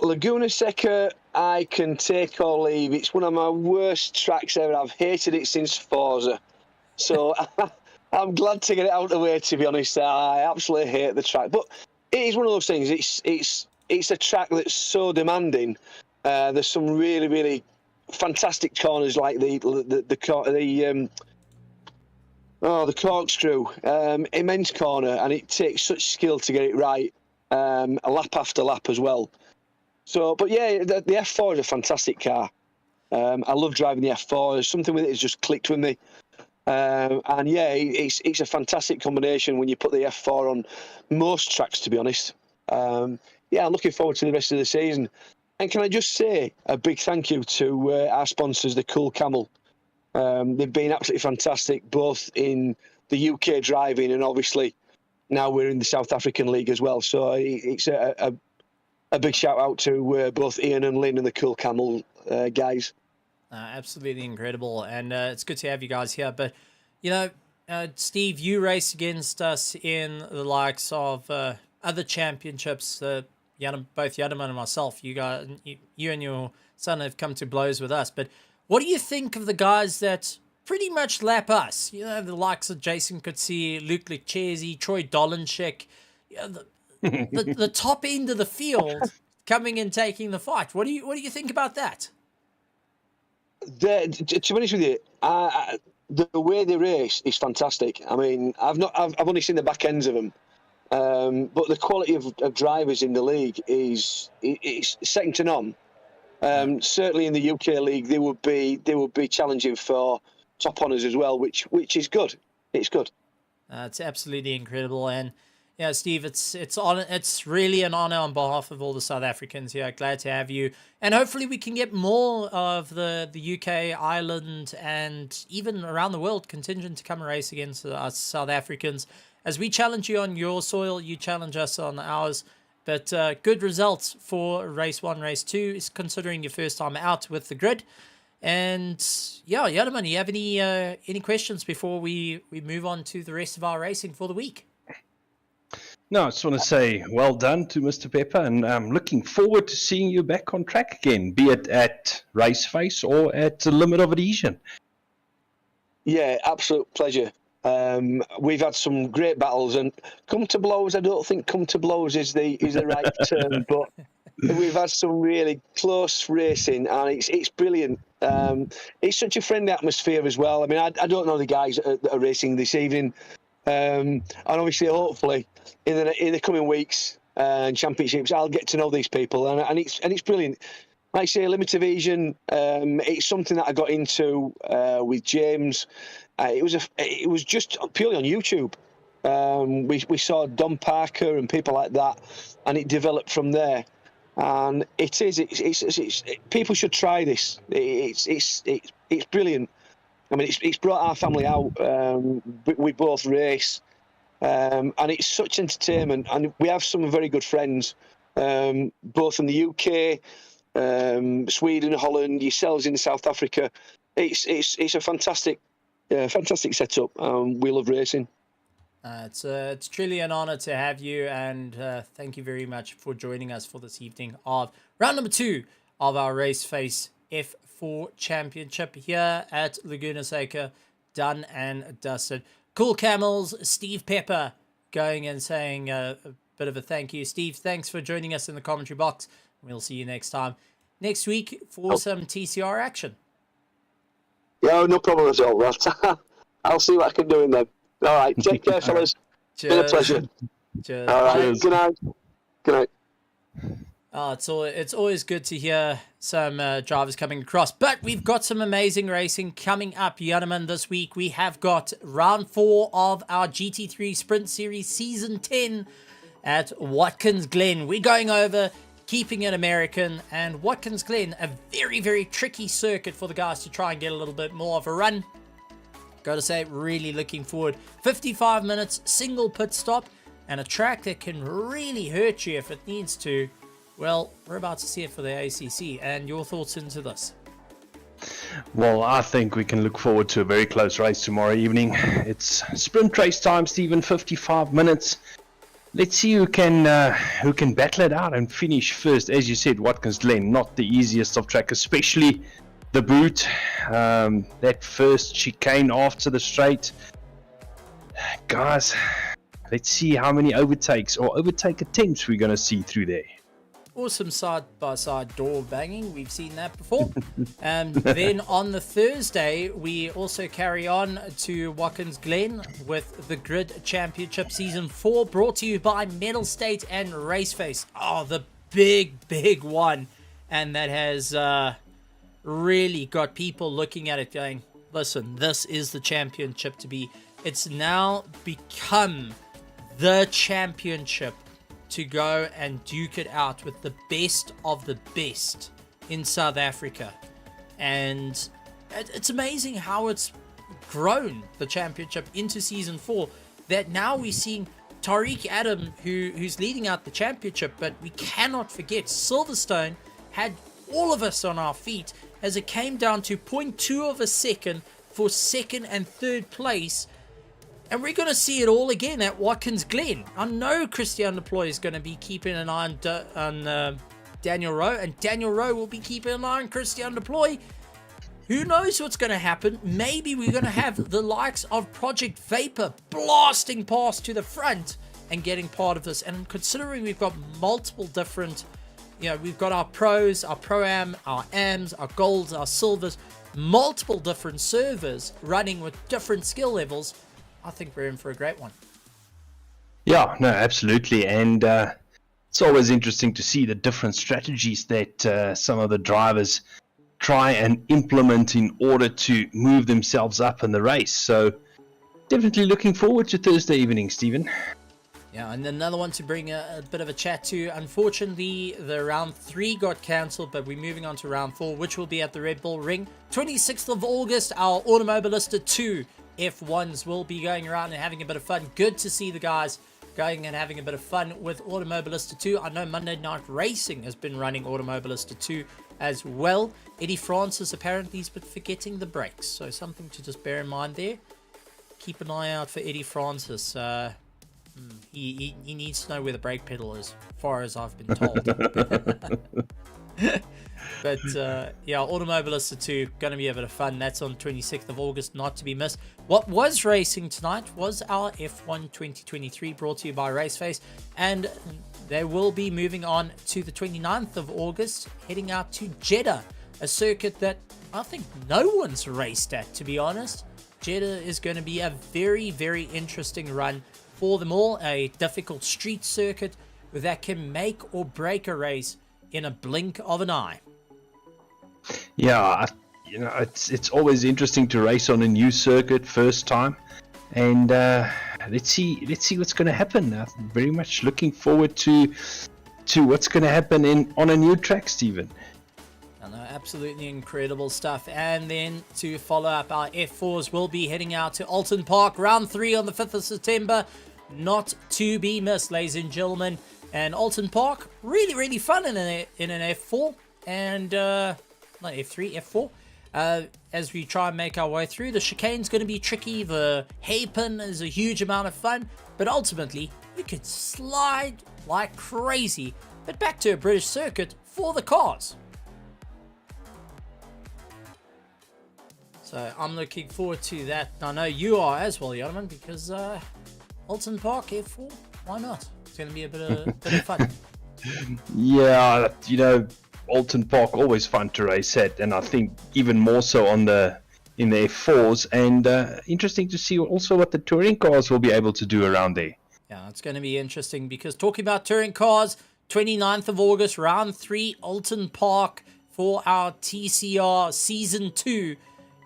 Laguna Seca, I can take or leave. It's one of my worst tracks ever. I've hated it since Forza, so I'm glad to get it out of the way, to be honest. I absolutely hate the track, but it is one of those things. It's a track that's so demanding. There's some really, really fantastic corners, like the Oh, the corkscrew, immense corner, and it takes such skill to get it right, lap after lap as well. So, but yeah, the F4 is a fantastic car. I love driving the F4. There's something with it that's just clicked with me. And yeah, it's a fantastic combination when you put the F4 on most tracks, to be honest. Yeah, I'm looking forward to the rest of the season. And can I just say a big thank you to our sponsors, the Cool Camel. They've been absolutely fantastic, both in the UK driving and obviously now we're in the South African League as well. So it's a big shout out to both Ian and Lynn and the Cool Camel guys. Absolutely incredible, and it's good to have you guys here. But you know, Steve, you race against us in the likes of other championships. Both Yadaman and myself, you and your son have come to blows with us. But what do you think of the guys that pretty much lap us? You know, the likes of Jason Coetzee, Luke Lecchese, Troy Dolanchik, you know, the top end of the field coming and taking the fight. What do you think about that? To be honest with you, the way they race is fantastic. I mean, I've only seen the back ends of them, but the quality of drivers in the league is second to none. Certainly in the UK league, they would be challenging for top honours as well, which is good. It's good. It's absolutely incredible, and yeah, Steve, it's really an honour on behalf of all the South Africans here. Glad to have you, and hopefully we can get more of the UK, Ireland, and even around the world contingent to come and race against us South Africans. As we challenge you on your soil, you challenge us on ours. But good results for race 1, race 2, is considering your first time out with the grid. And yeah, Yadaman, you have any questions before we move on to the rest of our racing for the week? No, I just want to say well done to Mr. Pepper, and I'm looking forward to seeing you back on track again, be it at Raceface or at the Limit of Adhesion. Yeah, absolute pleasure. We've had some great battles, and come to blows, I don't think come to blows is the right term, but we've had some really close racing, and it's brilliant. It's such a friendly atmosphere as well. I mean, I don't know the guys that are racing this evening, and obviously, hopefully, in the coming weeks and championships, I'll get to know these people, and it's brilliant. Like I say, limited vision. It's something that I got into with James. It was just purely on YouTube. We saw Don Parker and people like that, and it developed from there. And it's people should try this. It's brilliant. I mean, it's brought our family out. We both race, and it's such entertainment. And we have some very good friends, both in the UK, Sweden, Holland, yourselves in South Africa. It's a fantastic setup. We love racing. It's truly an honor to have you, and thank you very much for joining us for this evening of round number 2 of our Raceface F4 Championship here at Laguna Seca. Done and dusted. Cool Camels, Steve Pepper going and saying a bit of a thank you. Steve, thanks for joining us in the commentary box. We'll see you next time. Next week for some TCR action. Yeah, no problem at all. I'll see what I can do in them. All right, take care, fellas. Cheers. Been a pleasure. Cheers. All right, Cheers. good night. Good night. It's always good to hear some drivers coming across, but we've got some amazing racing coming up, Yadaman. This week we have got round 4 of our GT3 Sprint Series Season 10 at Watkins Glen. We're going over keeping it American, and Watkins Glen, a very, very tricky circuit for the guys to try and get a little bit more of a run. Gotta say, really looking forward. 55 minutes, single pit stop, and a track that can really hurt you if it needs to. Well, we're about to see it for the ACC, and your thoughts into this? Well, I think we can look forward to a very close race tomorrow evening. It's sprint race time, Stephen, 55 minutes. Let's see who can battle it out and finish first. As you said, Watkins Glen, not the easiest of track, especially the boot. That first chicane after the straight. Guys, let's see how many overtakes or overtake attempts we're going to see through there. awesome side-by-side door banging. We've seen that before. And then on the Thursday, we also carry on to Watkins Glen with the Grid Championship Season 4, brought to you by Metal State and Raceface. Oh, the big one. And that has really got people looking at it going, listen, this is the championship to be. It's now become the championship to go and duke it out with the best of the best in South Africa. And it's amazing how it's grown, the championship, into Season 4, that now we're seeing Tariq Adam, who's leading out the championship, but we cannot forget Silverstone had all of us on our feet as it came down to 0.2 of a second for second and third place. And we're going to see it all again at Watkins Glen. I know Christian Deploy is going to be keeping an eye on Daniel Rowe, and Daniel Rowe will be keeping an eye on Christian Deploy. Who knows what's going to happen? Maybe we're going to have the likes of Project Vapor blasting past to the front and getting part of this. And considering we've got multiple different, we've got our pros, our pro-am, our ams, our golds, our silvers, multiple different servers running with different skill levels. I think we're in for a great one. Yeah, no, absolutely. And it's always interesting to see the different strategies that some of the drivers try and implement in order to move themselves up in the race. So definitely looking forward to Thursday evening, Stephen. Yeah, and another one to bring a bit of a chat to. Unfortunately, the round 3 got cancelled, but we're moving on to round 4, which will be at the Red Bull Ring. 26th of August, our Automobilista 2 F1s will be going around and having a bit of fun. Good to see the guys going and having a bit of fun with Automobilista 2. I know Monday Night Racing has been running Automobilista 2 as well. Eddie Francis apparently has been forgetting the brakes, so something to just bear in mind there. Keep an eye out for Eddie Francis. He needs to know where the brake pedal is, as far as I've been told. But yeah, Automobilista 2, going to be a bit of fun. That's on 26th of August, not to be missed. What was racing tonight was our F1 2023, brought to you by Raceface. And they will be moving on to the 29th of August, heading out to Jeddah, a circuit that I think no one's raced at, to be honest. Jeddah is going to be a very, very interesting run for them all. A difficult street circuit that can make or break a race in a blink of an eye. Yeah, it's always interesting to race on a new circuit first time, and let's see what's going to happen. I'm very much looking forward to what's going to happen on a new track, Stephen. Absolutely incredible stuff. And then to follow up, our F4s will be heading out to Alton Park, round 3 on the 5th of September. Not to be missed, ladies and gentlemen. And Alton Park, really, really fun in an F4 and not F3, F4. As we try and make our way through, the chicane's going to be tricky. The hairpin is a huge amount of fun, but ultimately you could slide like crazy. But back to a British circuit for the cars. So I'm looking forward to that. I know you are as well, Yonaman, because Alton Park F4, why not? It's going to be a bit of fun. Yeah, Alton Park, always fun to race at, and I think even more so in the F4s. And interesting to see also what the touring cars will be able to do around there. Yeah, it's going to be interesting because talking about touring cars, 29th of August, round 3, Alton Park for our TCR Season 2.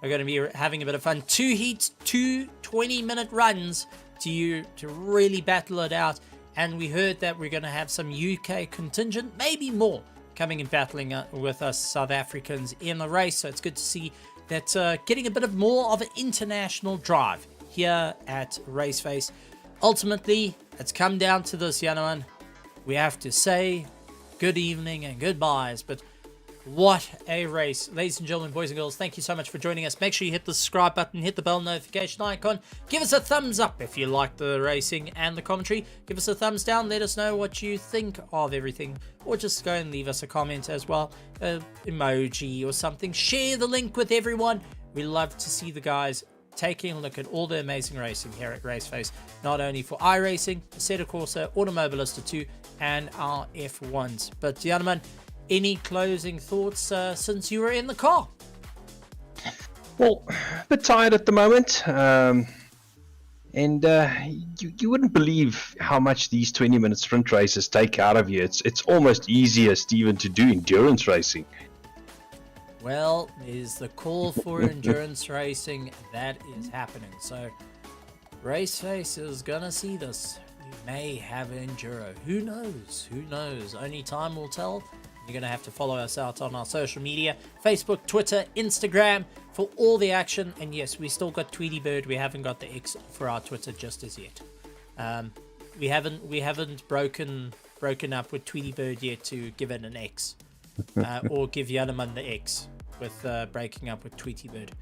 We're going to be having a bit of fun. 2 heats, 2 20-minute runs to really battle it out. And we heard that we're going to have some UK contingent, maybe more, coming and battling with us South Africans in the race. So it's good to see that getting a bit of more of an international drive here at Raceface. Ultimately, it's come down to this, Yanaman. We have to say good evening and goodbyes, but what a race. Ladies and gentlemen, boys and girls, thank you so much for joining us. Make sure you hit the subscribe button, hit the bell notification icon. Give us a thumbs up if you like the racing and the commentary. Give us a thumbs down. Let us know what you think of everything. Or just go and leave us a comment as well. Emoji or something. Share the link with everyone. We love to see the guys taking a look at all the amazing racing here at Raceface, not only for iRacing, Assetto Corsa, Automobilista 2, and our F1s. But gentlemen, any closing thoughts since you were in the car? Well, a bit tired at the moment. And you wouldn't believe how much these 20-minute sprint races take out of you. It's almost easier, Stephen, to do endurance racing. Well, there's the call for endurance racing that is happening. So, Raceface is gonna see this. We may have enduro. Who knows? Who knows? Only time will tell. You're gonna have to follow us out on our social media: Facebook, Twitter, Instagram, for all the action. And yes, we still got Tweety Bird. We haven't got the X for our Twitter just as yet. We haven't broken up with Tweety Bird yet to give it an X, or give Yanaman the X with breaking up with Tweety Bird.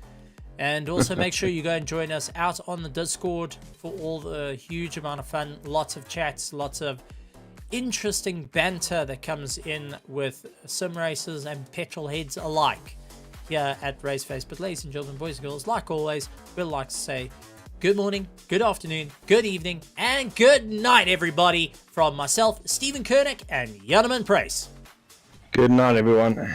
And also make sure you go and join us out on the Discord for all the huge amount of fun, lots of chats, lots of interesting banter that comes in with sim racers and petrol heads alike here at Raceface. But ladies and gentlemen, boys and girls, like always, we'd like to say good morning, good afternoon, good evening, and good night, everybody, from myself, Stephen Koenig, and Yanaman Price. Good night, everyone.